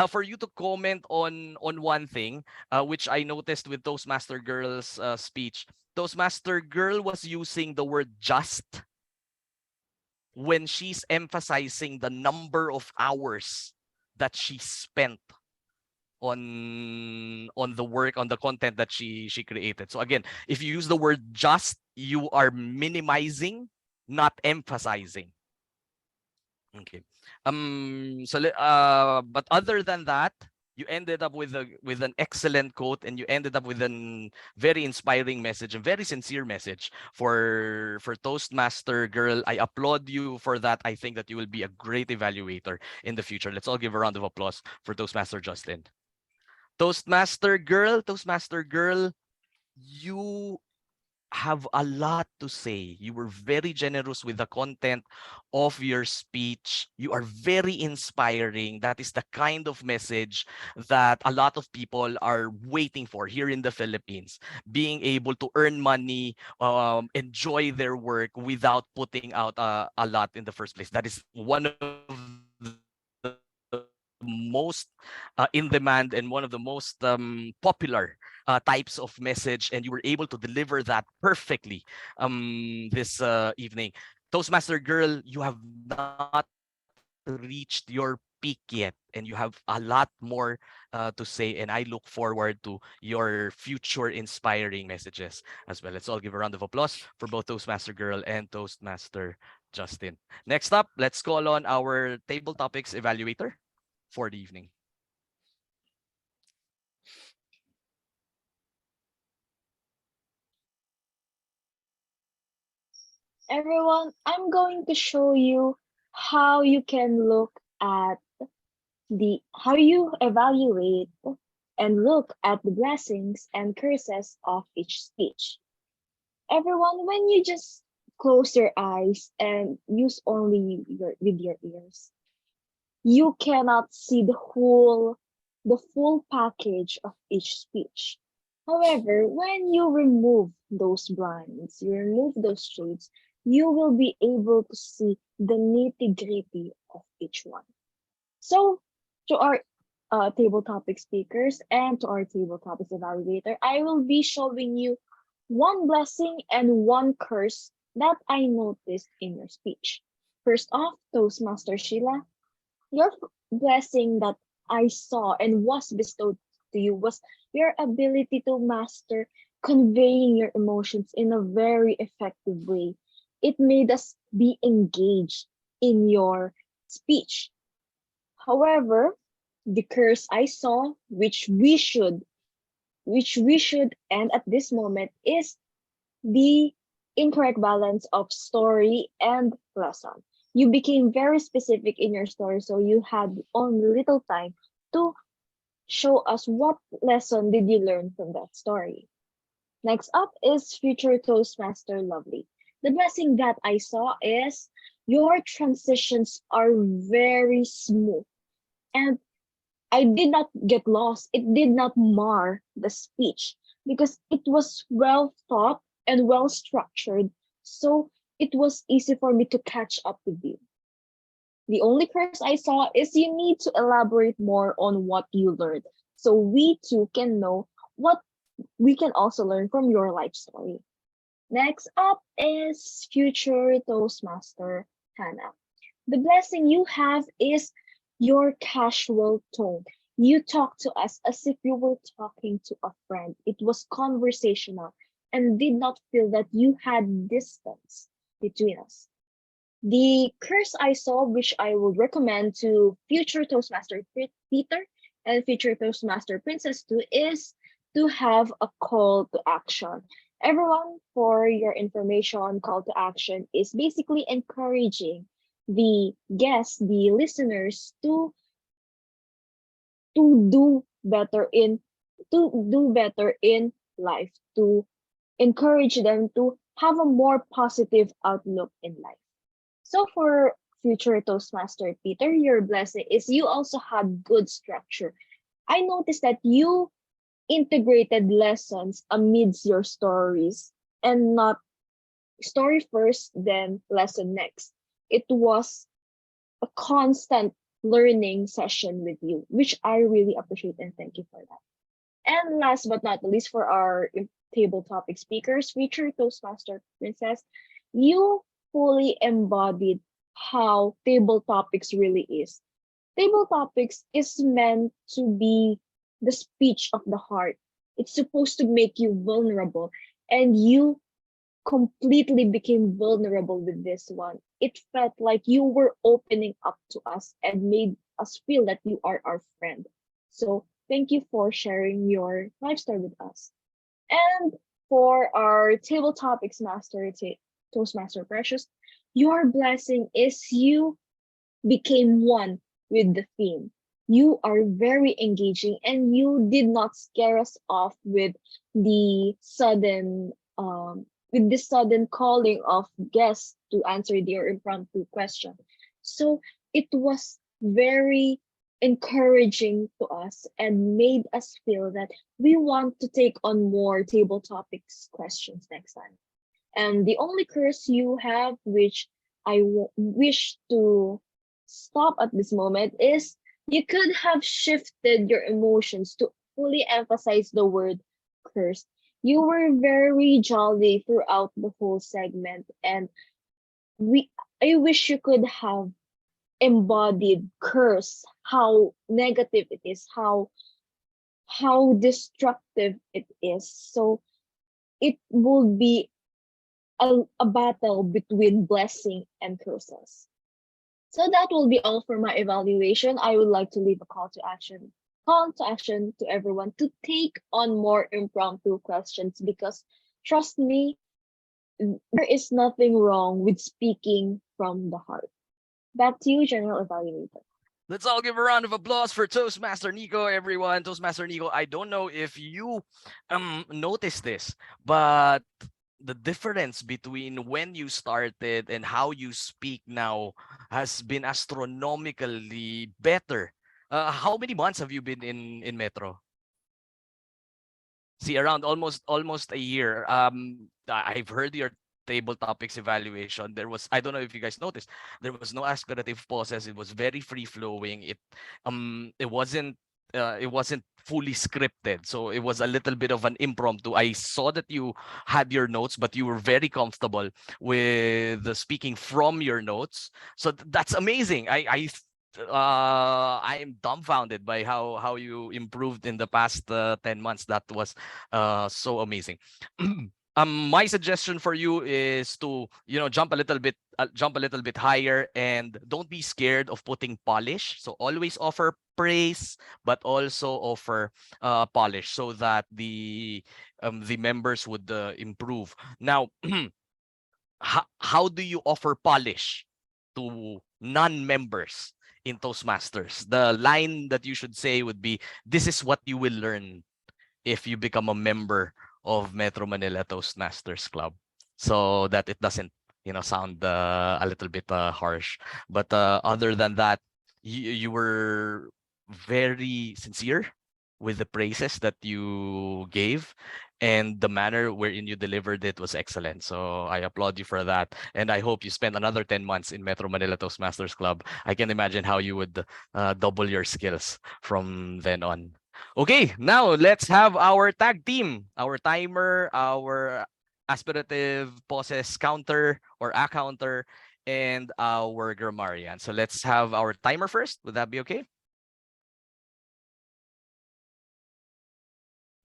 for you to comment on one thing, which I noticed with Toastmaster Girl's speech. Toastmaster Girl was using the word just when she's emphasizing the number of hours that she spent on the work, on the content that she created. So again, if you use the word just, you are minimizing, not emphasizing. Okay. But other than that, you ended up with an excellent quote, and you ended up with an very inspiring message, a very sincere message for Toastmaster Girl. I applaud you for that. I think that you will be a great evaluator in the future. Let's all give a round of applause for Toastmaster Justin. Toastmaster Girl, you have a lot to say. You were very generous with the content of your speech. You are very inspiring. That is the kind of message that a lot of people are waiting for here in the Philippines. Being able to earn money, enjoy their work without putting out a lot in the first place. That is one of the most in demand and one of the most popular types of message, and you were able to deliver that perfectly this evening. Toastmaster Girl, you have not reached your peak yet, and you have a lot more to say, and I look forward to your future inspiring messages as well. Let's all give a round of applause for both Toastmaster Girl and Toastmaster Justin. Next up, let's call on our table topics evaluator for the evening. Everyone, I'm going to show you how you can look at how you evaluate and look at the blessings and curses of each speech. Everyone, when you just close your eyes and use only your ears, you cannot see the full package of each speech. However, when you remove those blinds, you remove those shades, you will be able to see the nitty-gritty of each one. So, to our table topic speakers and to our table topics evaluator, I will be showing you one blessing and one curse that I noticed in your speech. First off, Toastmaster Sheila, your blessing that I saw and was bestowed to you was your ability to master conveying your emotions in a very effective way. It made us be engaged in your speech. However, the curse I saw, which we should end at this moment, is the incorrect balance of story and lesson. You became very specific in your story, so you had only little time to show us what lesson did you learn from that story. Next up is future Toastmaster Lovely. The blessing that I saw is your transitions are very smooth, and I did not get lost. It did not mar the speech because it was well thought and well structured. So it was easy for me to catch up with you. The only curse I saw is you need to elaborate more on what you learned so we too can know what we can also learn from your life story. Next up is future Toastmaster Hannah. The blessing you have is your casual tone. You talk to us as if you were talking to a friend. It was conversational and did not feel that you had distance between us. The curse I saw, which I would recommend to future Toastmaster Peter and future Toastmaster Princess too, is to have a call to action. Everyone, for your information, call to action is basically encouraging the guests, the listeners, to do better in life, to encourage them to have a more positive outlook in life. So for future Toastmaster Peter, your blessing is you also have good structure. I noticed that you integrated lessons amidst your stories and not story first, then lesson next. It was a constant learning session with you, which I really appreciate and thank you for that. And last but not least, for our table topic speakers, feature Toastmaster Princess, you fully embodied how table topics really is. Table topics is meant to be the speech of the heart. It's supposed to make you vulnerable, and you completely became vulnerable with this one. It felt like you were opening up to us and made us feel that you are our friend. So thank you for sharing your life story with us. And for our table topics master, Toastmaster Precious, your blessing is you became one with the theme. You are very engaging and you did not scare us off the sudden with the sudden calling of guests to answer their impromptu question. So it was very encouraging to us and made us feel that we want to take on more table topics questions next time. And the only curse you have, which wish to stop at this moment, is you could have shifted your emotions to fully emphasize the word curse. You were very jolly throughout the whole segment, and we I wish you could have embodied curse, how negative it is, how destructive it is. So it would be a battle between blessing and curses. So that will be all for my evaluation. I would like to leave a call to action to everyone to take on more impromptu questions because trust me, there is nothing wrong with speaking from the heart. Back to you, General Evaluator. Let's all give a round of applause for Toastmaster Nico, everyone. Toastmaster Nico, I don't know if you noticed this, but the difference between when you started and how you speak now has been astronomically better. How many months have you been in Metro? See, around almost a year. I've heard your table topics evaluation. I don't know if you guys noticed, there was no aspirative pauses. It was very free flowing. It wasn't fully scripted, so it was a little bit of an impromptu. I saw that you had your notes, but you were very comfortable with speaking from your notes. So that's amazing. I am dumbfounded by how you improved in the past 10 months. That was so amazing. My suggestion for you is to jump a little bit higher, and don't be scared of putting polish. So always offer praise, but also offer polish so that the members would improve. Now, how do you offer polish to non-members in Toastmasters? The line that you should say would be, "This is what you will learn if you become a member of Metro Manila Toastmasters Club," so that it doesn't sound a little bit harsh. But other than that, you were very sincere with the praises that you gave, and the manner wherein you delivered it was excellent. So I applaud you for that, and I hope you spend another 10 months in Metro Manila Toastmasters Club. I can imagine how you would double your skills from then on. Okay, now let's have our tag team, our timer, our aspirative pauses counter or a counter, and our grammarian. So let's have our timer first. Would that be okay?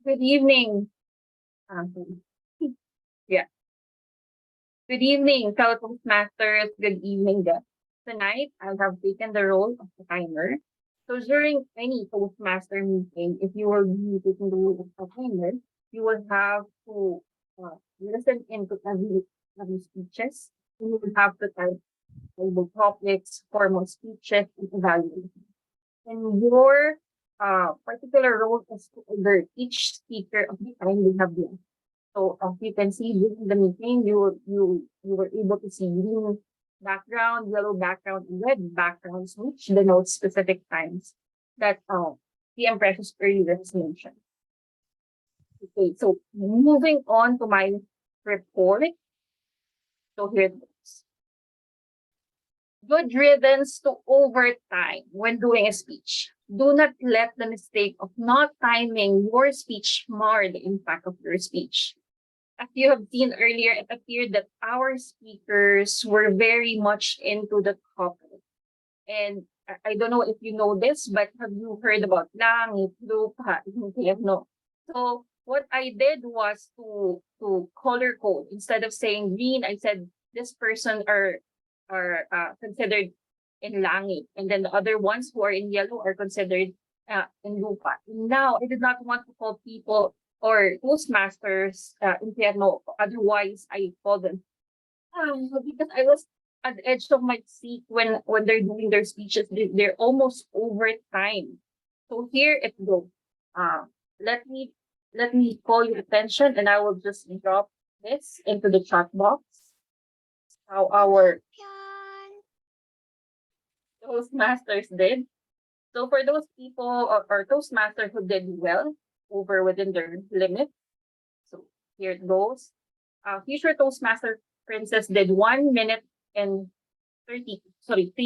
Good evening. Yeah. Good evening, fellow Toastmasters. Good evening, guests. Tonight, I have taken the role of the timer. So during any Toastmaster meeting, if you will be taking the role of the timer, you will have to listen into every speeches. You will have to type table topics, formal speeches, and evaluation. And your particular role is to alert each speaker of the time they have been. So as you can see during the meeting, you were able to see green background, yellow background, and red backgrounds, which denotes specific times that the Precious earlier has mentioned. Okay, so moving on to my report. So here it goes. Good riddance to overtime when doing a speech. Do not let the mistake of not timing your speech mar the impact of your speech. As you have seen earlier, it appeared that our speakers were very much into the topic. And I don't know if you know this, but have you heard about langit, lupa, no? So what I did was to color code. Instead of saying green, I said this person are considered in langit, and then the other ones who are in yellow are considered in lupa. Now I did not want to call people or Toastmasters infierno. Otherwise, I call them because I was at the edge of my seat when they're doing their speeches. They're almost over time. So here it goes. Uh, let me let me call your attention, and I will just drop this into the chat box. How our Toastmasters did. So for those people or Toastmasters who did well over within their limit, so here it goes. Future Toastmaster Princess did 1 minute and 3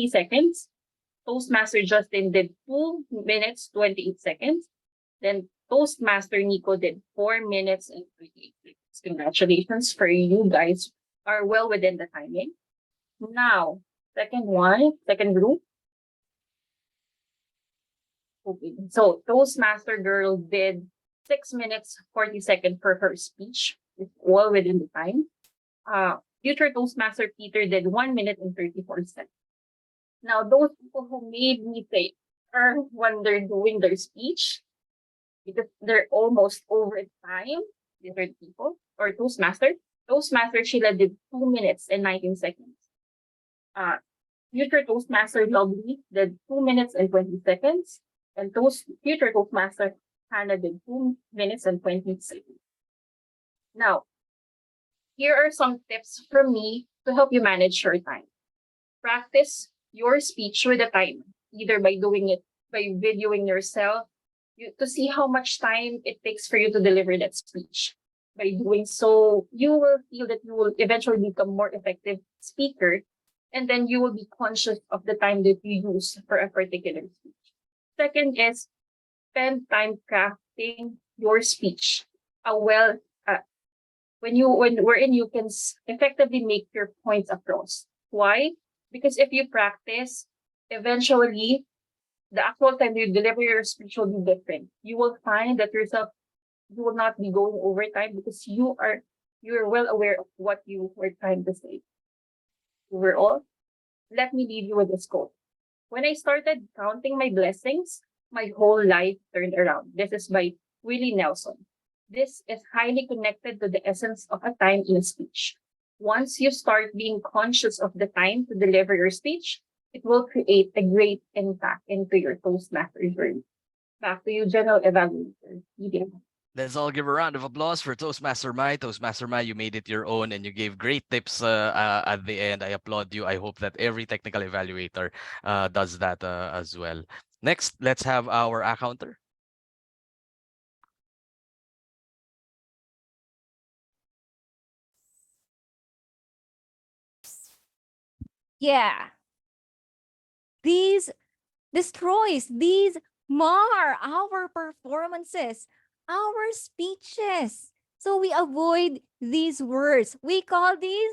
seconds. Toastmaster Justin did 2 minutes, 28 seconds. Then Toastmaster Nico did 4 minutes and 38 seconds. Congratulations for you guys are well within the timing. Now, second group. Okay. So Toastmaster Girl did 6 minutes, 40 seconds for her speech. It's well within the time. Future Toastmaster Peter did 1 minute and 34 seconds. Now, those people who made me say when they're doing their speech, because they're almost over time, different people, or Toastmaster. Toastmaster Sheila did 2 minutes and 19 seconds. Future Toastmaster Lovely did 2 minutes and 20 seconds. And future Toastmaster Hannah did 2 minutes and 20 seconds. Now, here are some tips from me to help you manage your time. Practice your speech with a timer, either by doing it by videoing yourself to see how much time it takes for you to deliver that speech. By doing so, you will feel that you will eventually become more effective speaker, and then you will be conscious of the time that you use for a particular speech. Second is spend time crafting your speech. When you can effectively make your points across. Why? Because if you practice, eventually the actual time you deliver your speech will be different. You will find that yourself you will not be going over time because you're well aware of what you were trying to say. Overall, let me leave you with this quote. When I started counting my blessings, my whole life turned around. This is by Willie Nelson. This is highly connected to the essence of a time in a speech. Once you start being conscious of the time to deliver your speech, it will create a great impact into your Toastmaster journey. Back to you, General Evaluator. Let's all give a round of applause for Toastmaster Mai. Toastmaster Mai, you made it your own and you gave great tips at the end. I applaud you. I hope that every technical evaluator does that as well. Next, let's have our accounter. Yeah. These these mar our performances, our speeches. So we avoid these words. We call these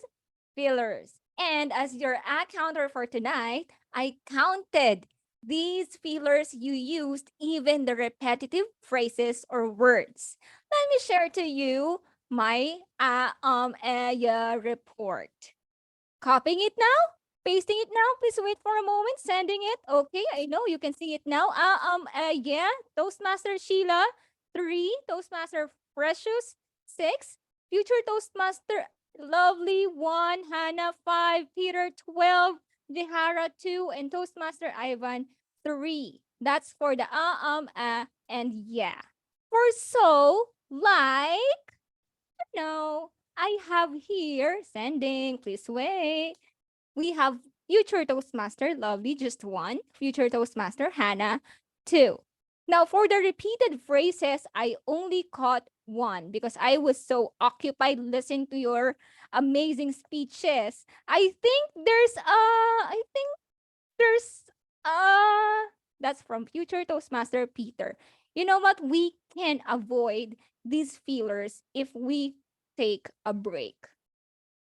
fillers. And as your counter for tonight, I counted these fillers you used, even the repetitive phrases or words. Let me share to you my report. Copying it now? Pasting it now? Please wait for a moment. Sending it. Okay, I know you can see it now. Yeah. Toastmaster Sheila, 3. Toastmaster Precious, 6. Future Toastmaster Lovely, 1. Hannah, 5. Peter, 12. Vihara, 2. And Toastmaster Ivan, 3. That's for the and yeah. For so, like, no, I have here sending. Please wait. We have future Toastmaster Lovely, just 1. Future Toastmaster Hannah, 2. Now, for the repeated phrases, I only caught 1 because I was so occupied listening to your amazing speeches. I think that's from future Toastmaster Peter. You know what? We can avoid these feelers if we take a break.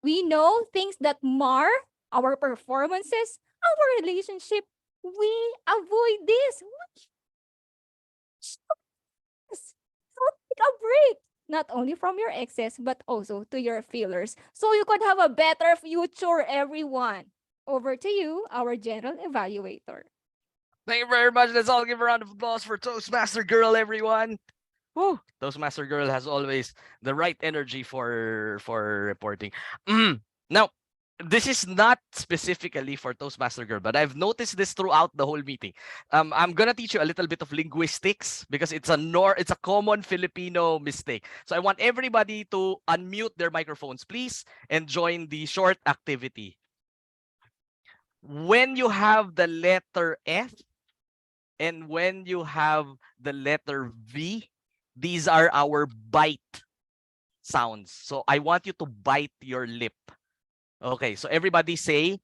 We know things that mar our performances, our relationship. We avoid this. Yes. So take a break. Not only from your exes, but also to your feelers. So you could have a better future, everyone. Over to you, our general evaluator. Thank you very much. Let's all give a round of applause for Toastmaster Girl, everyone. Woo! Toastmaster Girl has always the right energy for reporting. Now, this is not specifically for Toastmaster Girl, but I've noticed this throughout the whole meeting. I'm gonna teach you a little bit of linguistics because it's a common Filipino mistake. So I want everybody to unmute their microphones, please, and join the short activity. When you have the letter F and when you have the letter V, these are our bite sounds. So I want you to bite your lip. Okay, so everybody say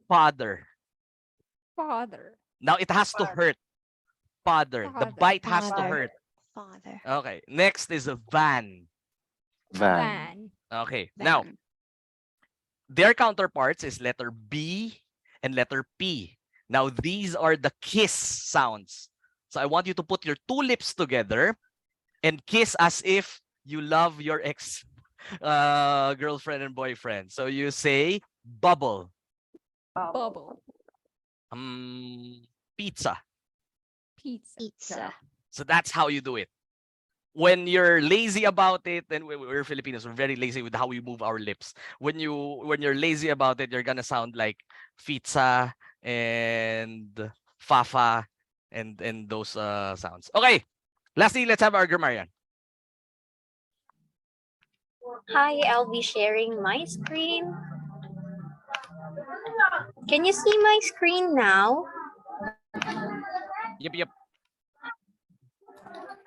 father. Father. Now it has to hurt. Father. The Father. bite has to hurt. Father. Okay, next is a van. Van. Van. Okay, now their counterparts is letter B and letter P. Now these are the kiss sounds. So I want you to put your two lips together and kiss as if you love your ex girlfriend and boyfriend. So you say bubble. Bubble. Pizza. Pizza. So that's how you do it. When you're lazy about it, and we're Filipinos, we're very lazy with how we move our lips. When you're lazy about it, you're gonna sound like pizza and fafa and those sounds. Okay. Lastly, let's have our grammarian. Hi, I'll be sharing my screen. Can you see my screen now? Yep.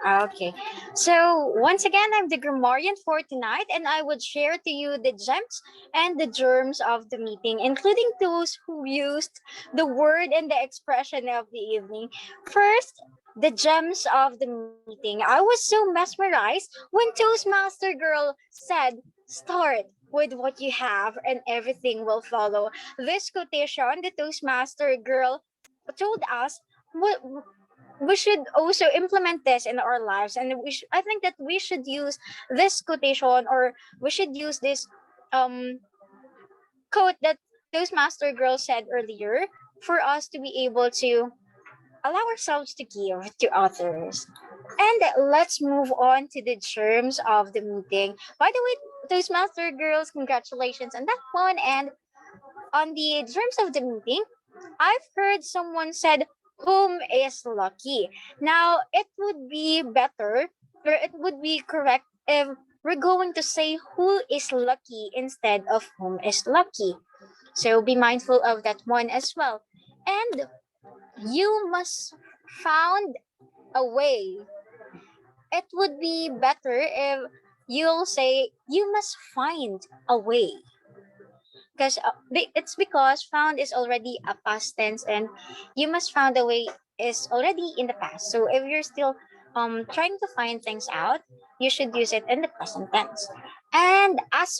Okay. So once again, I'm the grammarian for tonight, and I would share to you the gems and the germs of the meeting, including those who used the word and the expression of the evening. First, the gems of the meeting. I was so mesmerized when Toastmaster Girl said, "Start with what you have, and everything will follow." This quotation, the Toastmaster Girl told us what we should also implement this in our lives, and I think that we should use this quotation, or we should use this um quote that those master girls said earlier, for us to be able to allow ourselves to give to others. And let's move on to the germs of the meeting. By the way, those master girls, congratulations on that one. And on the germs of the meeting, I've heard someone said, "Whom is lucky?" Now, it would be better, or it would be correct if we're going to say who is lucky instead of whom is lucky. So be mindful of that one as well. And you must found a way. It would be better if you'll say you must find a way, because it's because found is already a past tense, and you must found a way is already in the past. So if you're still trying to find things out, you should use it in the present tense. And as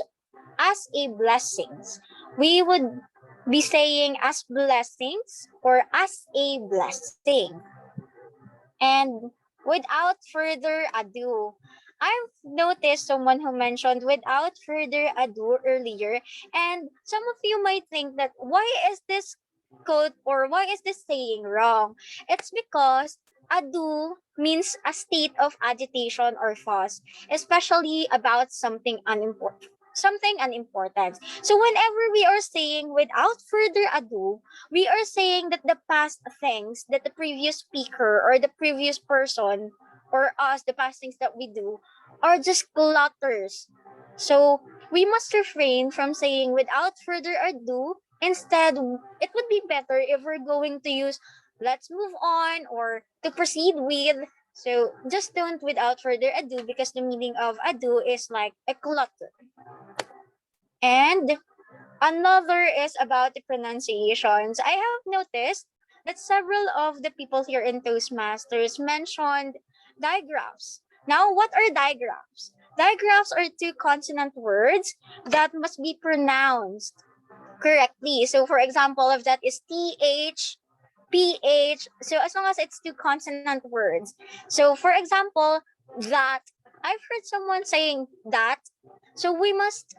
a blessings, we would be saying as blessings or as a blessing. And without further ado, I've noticed someone who mentioned "without further ado" earlier, and some of you might think that why is this quote, or why is this saying wrong? It's because ado means a state of agitation or fuss, especially about something unimportant. So whenever we are saying "without further ado," we are saying that the past things that the previous speaker or the previous person, or us, the past things that we do, are just clutters. So we must refrain from saying "without further ado." Instead, it would be better if we're going to use "let's move on" or "to proceed with." So just don't "without further ado," because the meaning of ado is like a clutter. And another is about the pronunciations. I have noticed that several of the people here in Toastmasters mentioned digraphs. Now, what are digraphs? Digraphs are two consonant words that must be pronounced correctly. So, for example, if that is TH, PH, so as long as it's two consonant words. So, for example, that, I've heard someone saying that. So, we must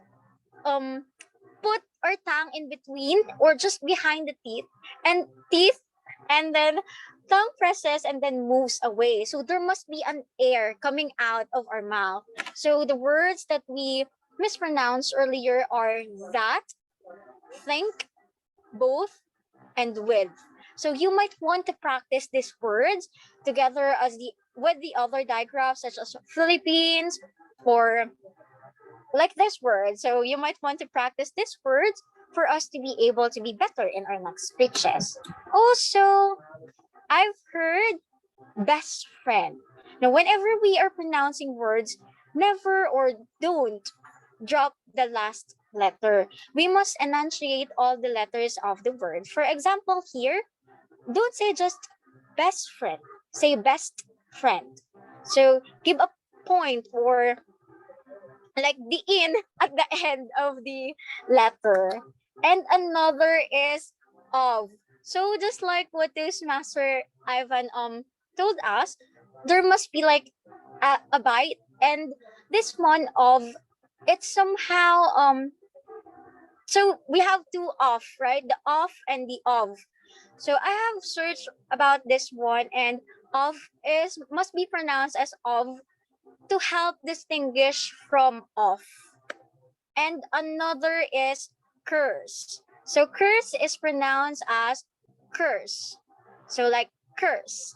um put our tongue in between or just behind the teeth, and then tongue presses and then moves away. So there must be an air coming out of our mouth. So the words that we mispronounced earlier are that, think, both, and with. So you might want to practice these words together as the with the other digraphs such as Philippines or like this word. So you might want to practice these words for us to be able to be better in our next speeches. Also, I've heard best friend. Now, whenever we are pronouncing words, never or don't drop the last letter. We must enunciate all the letters of the word. For example, here, don't say just best friend, say best friend. So give a point or like the in at the end of the letter. And another is of. So just like what this master Ivan told us, there must be like a bite, and this one of, it's somehow so we have two of, right? The of and the of. So I have searched about this one, and of is must be pronounced as of to help distinguish from off. And another is curse. So curse is pronounced as curse. So like curse.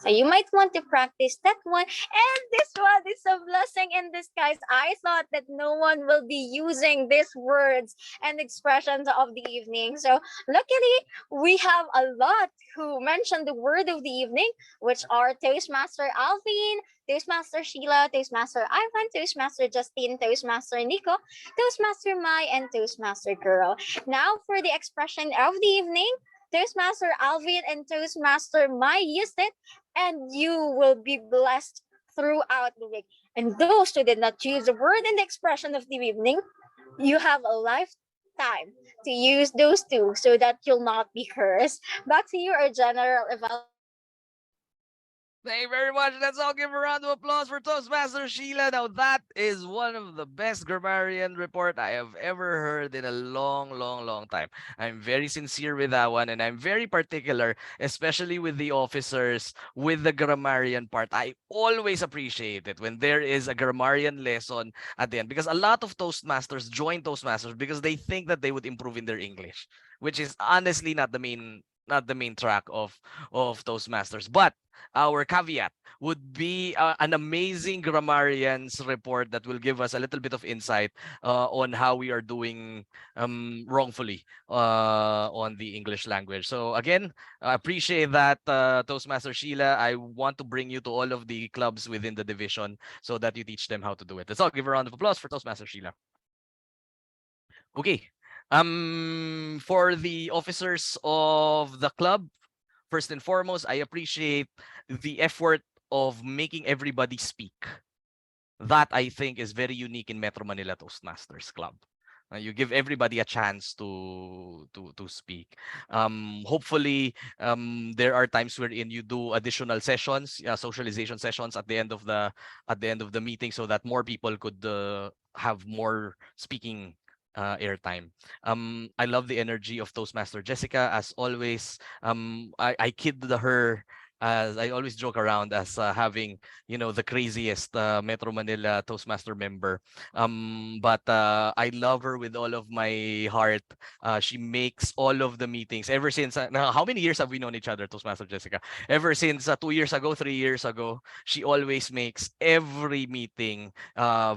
So you might want to practice that one. And this one is a blessing in disguise. I thought that no one will be using these words and expressions of the evening. So luckily, we have a lot who mentioned the word of the evening, which are Toastmaster Alvin, Toastmaster Sheila, Toastmaster Ivan, Toastmaster Justine, Toastmaster Nico, Toastmaster Mai, and Toastmaster Girl. Now for the expression of the evening, Toastmaster Alvin and Toastmaster Mai used it, and you will be blessed throughout the week. And those who did not choose the word and the expression of the evening, you have a lifetime to use those two so that you'll not be cursed. Back to you, our general evaluation. Thank you very much. Let's all give a round of applause for Toastmaster Sheila. Now, that is one of the best grammarian report I have ever heard in a long, long, long time. I'm very sincere with that one, and I'm very particular, especially with the officers, with the grammarian part. I always appreciate it when there is a grammarian lesson at the end, because a lot of Toastmasters join Toastmasters because they think that they would improve in their English, which is honestly not the main track of Toastmasters. But our caveat would be an amazing grammarians report that will give us a little bit of insight on how we are doing wrongfully on the English language. So again, I appreciate that, Toastmaster Sheila. I want to bring you to all of the clubs within the division so that you teach them how to do it. Let's all give a round of applause for Toastmaster Sheila. Okay. For the officers of the club, first and foremost, I appreciate the effort of making everybody speak. That I think is very unique in Metro Manila Toastmasters Club. You give everybody a chance to speak. Hopefully, there are times wherein you do additional sessions, socialization sessions at the end of the meeting, so that more people could have more speaking airtime. I love the energy of Toastmaster Jessica as always. I kid her, as I always joke around as having the craziest Metro Manila Toastmaster member. But I love her with all of my heart. She makes all of the meetings ever since. Now, how many years have we known each other, Toastmaster Jessica? Ever since 2 years ago, 3 years ago, she always makes every meeting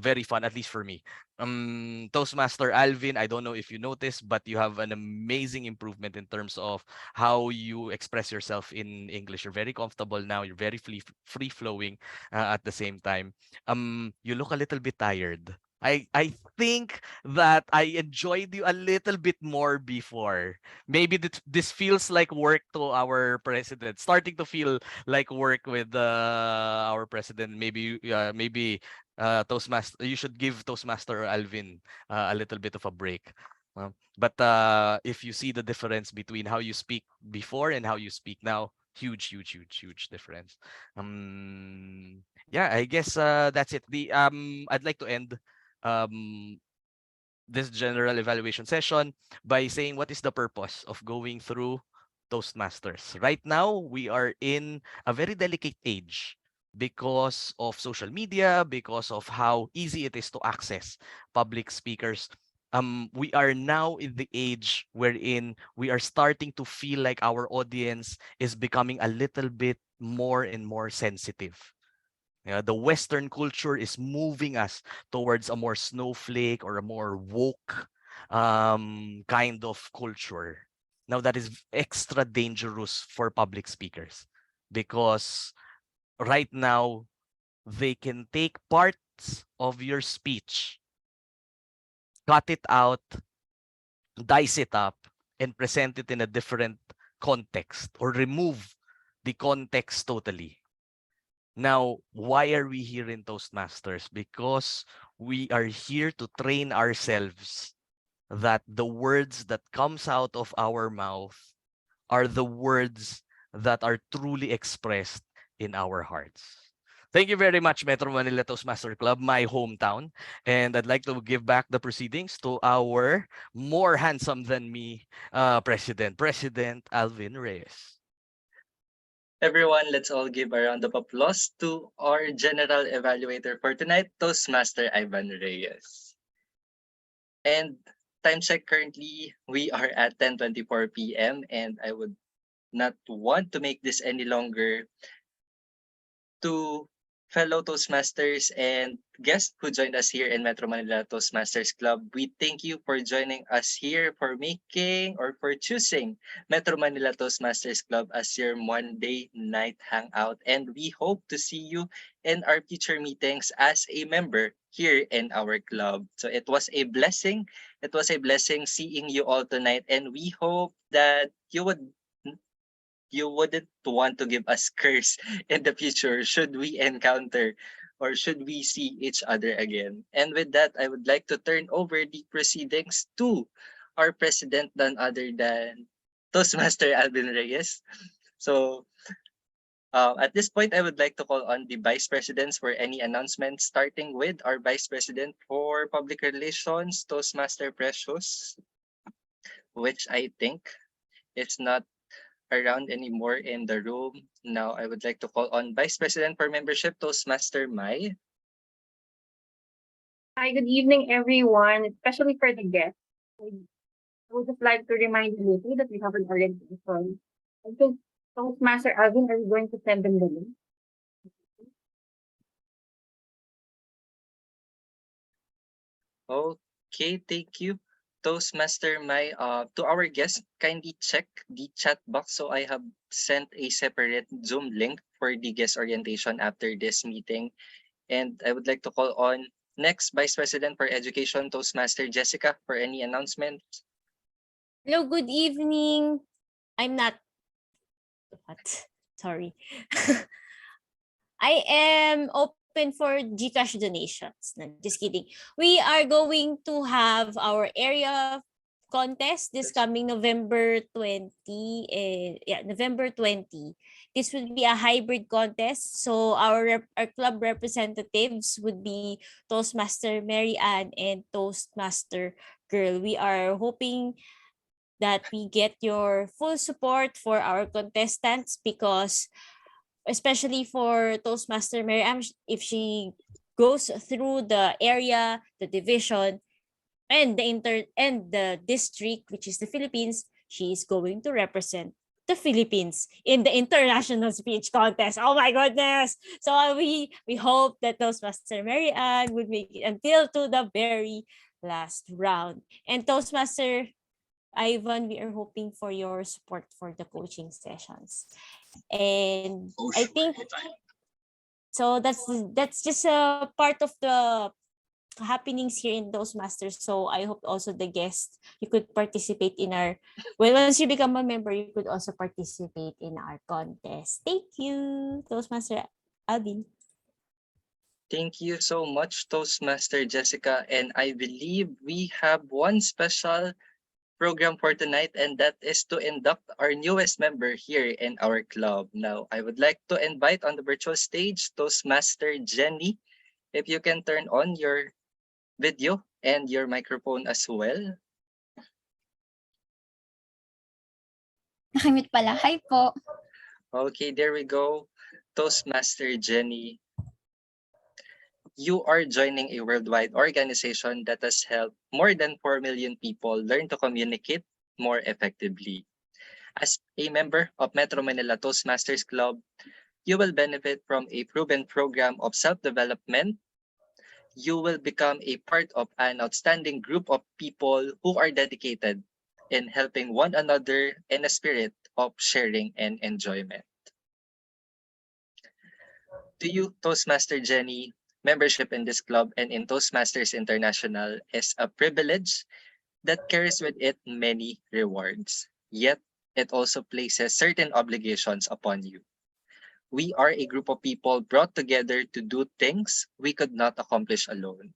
very fun, at least for me. Toastmaster Alvin, I don't know if you noticed, but you have an amazing improvement in terms of how you express yourself in English. You're very comfortable now. You're very free flowing at the same time. You look a little bit tired. I think that I enjoyed you a little bit more before. Maybe this feels like work to our president. Starting to feel like work with our president. Toastmaster. You should give Toastmaster Alvin a little bit of a break. But if you see the difference between how you speak before and how you speak now, huge difference. Yeah, I guess that's it. I'd like to end um this general evaluation session by saying what is the purpose of going through Toastmasters. Right now, we are in a very delicate age because of social media, because of how easy it is to access public speakers. We are now in the age wherein we are starting to feel like our audience is becoming a little bit more and more sensitive. Yeah, the Western culture is moving us towards a more snowflake or a more woke kind of culture. Now, that is extra dangerous for public speakers because right now they can take parts of your speech, cut it out, dice it up, and present it in a different context or remove the context totally. Now, why are we here in Toastmasters? Because we are here to train ourselves that the words that comes out of our mouth are the words that are truly expressed in our hearts. Thank you very much, Metro Manila Toastmaster Club, my hometown. And I'd like to give back the proceedings to our more handsome than me President Alvin Reyes. Everyone, let's all give a round of applause to our general evaluator for tonight, Toastmaster Ivan Reyes. And time check currently, we are at 10:24 p.m. and I would not want to make this any longer. To fellow Toastmasters and guests who joined us here in Metro Manila Toastmasters Club, we thank you for joining us here, for making or for choosing Metro Manila Toastmasters Club as your Monday night hangout. And we hope to see you in our future meetings as a member here in our club. So it was a blessing. It was a blessing seeing you all tonight, and we hope that you wouldn't want to give us curse in the future should we encounter or should we see each other again. And with that, I would like to turn over the proceedings to our president, none other than Toastmaster Alvin Reyes. So at this point, I would like to call on the vice presidents for any announcements, starting with our vice president for public relations, Toastmaster Precious, which I think is not around anymore in the room. Now, I would like to call on Vice President for Membership, Toastmaster Mai. Hi, good evening, everyone, especially for the guests. I would just like to remind you that we have an orientation. I think Toastmaster Alvin, are you going to send them the link? Okay, thank you. Toastmaster Mai, to our guests, kindly check the chat box. So I have sent a separate Zoom link for the guest orientation after this meeting. And I would like to call on next Vice President for Education, Toastmaster Jessica, for any announcements. Hello, good evening. I'm not what? Sorry. I am open for GCash donations. No, just kidding. We are going to have our area contest this coming November 20. November 20. This would be a hybrid contest. So our club representatives would be Toastmaster Mary Ann and Toastmaster Girl. We are hoping that we get your full support for our contestants because especially for Toastmaster Mary Ann, if she goes through the area, the division, and the district, which is the Philippines, she is going to represent the Philippines in the international speech contest. Oh my goodness! So we hope that Toastmaster Mary Ann would make it until to the very last round. And Toastmaster Ivan, we are hoping for your support for the coaching sessions. And I think so that's just a part of the happenings here in Toastmasters. So I hope also the guests, you could participate in our, well, once you become a member, you could also participate in our contest. Thank you, Toastmaster Alvin. Thank you so much, Toastmaster Jessica. And I believe we have one special program for tonight, and that is to induct our newest member here in our club. Now, I would like to invite on the virtual stage Toastmaster Jenny. If you can turn on your video and your microphone as well. Nakamute pala. Hi po. Okay, there we go. Toastmaster Jenny, you are joining a worldwide organization that has helped more than 4 million people learn to communicate more effectively. As a member of Metro Manila Toastmasters Club, you will benefit from a proven program of self-development. You will become a part of an outstanding group of people who are dedicated in helping one another in a spirit of sharing and enjoyment. To you, Toastmaster Jenny, membership in this club and in Toastmasters International is a privilege that carries with it many rewards. Yet, it also places certain obligations upon you. We are a group of people brought together to do things we could not accomplish alone.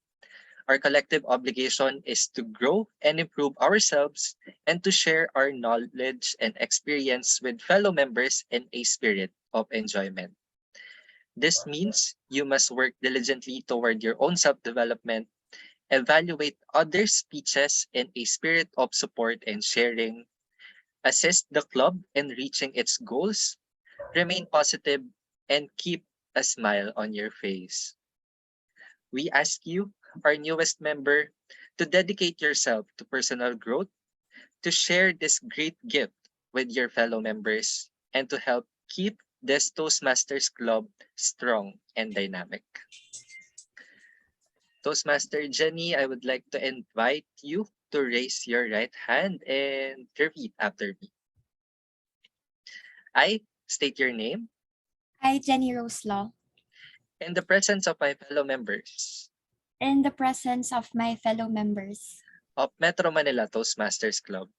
Our collective obligation is to grow and improve ourselves and to share our knowledge and experience with fellow members in a spirit of enjoyment. This means you must work diligently toward your own self-development, evaluate others' speeches in a spirit of support and sharing, assist the club in reaching its goals, remain positive, and keep a smile on your face. We ask you, our newest member, to dedicate yourself to personal growth, to share this great gift with your fellow members, and to help keep this Toastmasters Club strong and dynamic. Toastmaster Jenny, I would like to invite you to raise your right hand and repeat after me. I state your name. I, Jenny Rose Law. In the presence of my fellow members In the presence of my fellow members of Metro Manila Toastmasters Club,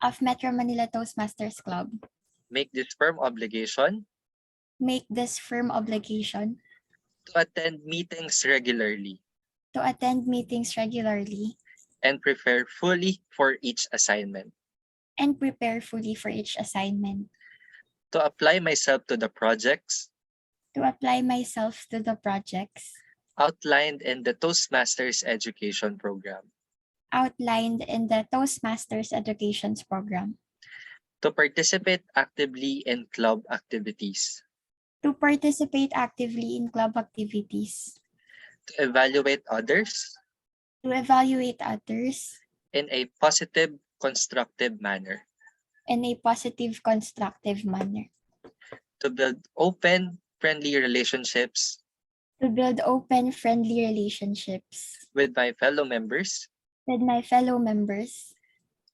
of Metro Manila Toastmasters Club, make this firm obligation make this firm obligation to attend meetings regularly to attend meetings regularly and prepare fully for each assignment, and prepare fully for each assignment, to apply myself to the projects to apply myself to the projects outlined in the Toastmasters Education Program, outlined in the Toastmasters Educations Program, to participate actively in club activities, to participate actively in club activities, to evaluate others to evaluate others in a positive, constructive manner, in a positive, constructive manner, to build open, friendly relationships to build open, friendly relationships with my fellow members, with my fellow members,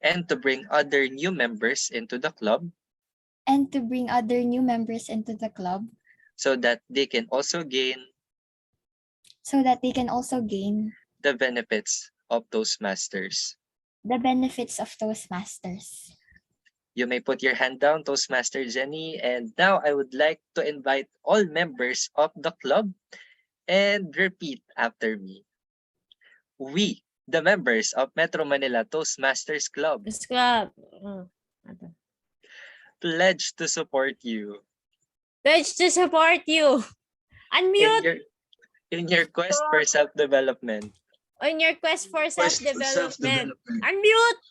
and to bring other new members into the club and to bring other new members into the club so that they can also gain the benefits of Toastmasters. the benefits of Toastmasters. You may put your hand down, Toastmaster Jenny. And now I would like to invite all members of the club and repeat after me. We, the members of Metro Manila Toastmasters Club, pledge to support you Pledge to support you. Unmute. In your quest for self-development, On your quest for self-development. Unmute.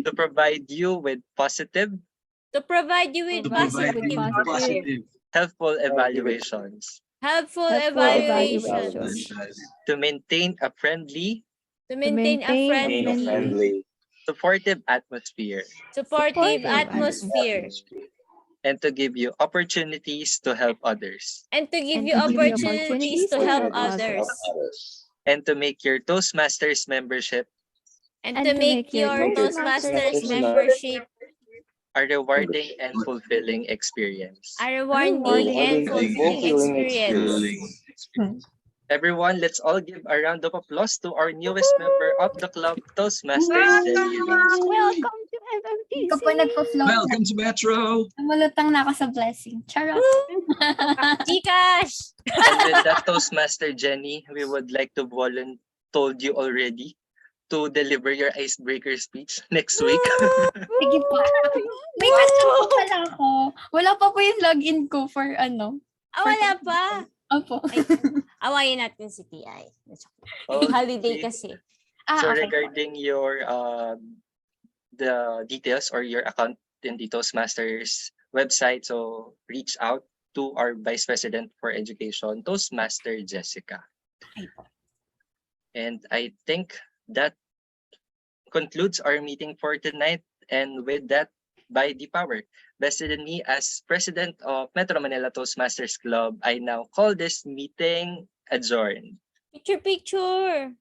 to provide you with positive, To provide you with positive, helpful evaluations, helpful evaluations. to maintain a friendly, To maintain a friendly, supportive atmosphere, supportive atmosphere. and to give you opportunities to help others, And to give you opportunities to help others. and to make your Toastmasters membership And to make your Toastmasters membership a rewarding and fulfilling experience. a rewarding and fulfilling experience. Everyone, let's all give a round of applause to our newest member of the club, Toastmasters Jenny Reyes. Welcome to Hindi ko pa MMPC. nagpa-float. Welcome to Metro. Namulutang na ako sa blessing. Charot. Gcash! And with that, Toastmaster Jenny, we would like to told you already to deliver your icebreaker speech next week. Sige po. May question po pala ako. Wala pa po yung login ko for ano. Wala pa. Opo. Ay, awayin natin si TI. Holiday kasi. So okay. regarding your the details or your account in the Toastmasters website, so reach out to our Vice President for Education, Toastmaster Jessica. And I think that concludes our meeting for tonight. And with that, by the power vested in me as President of Metro Manila Toastmasters Club, I now call this meeting adjourned. Picture.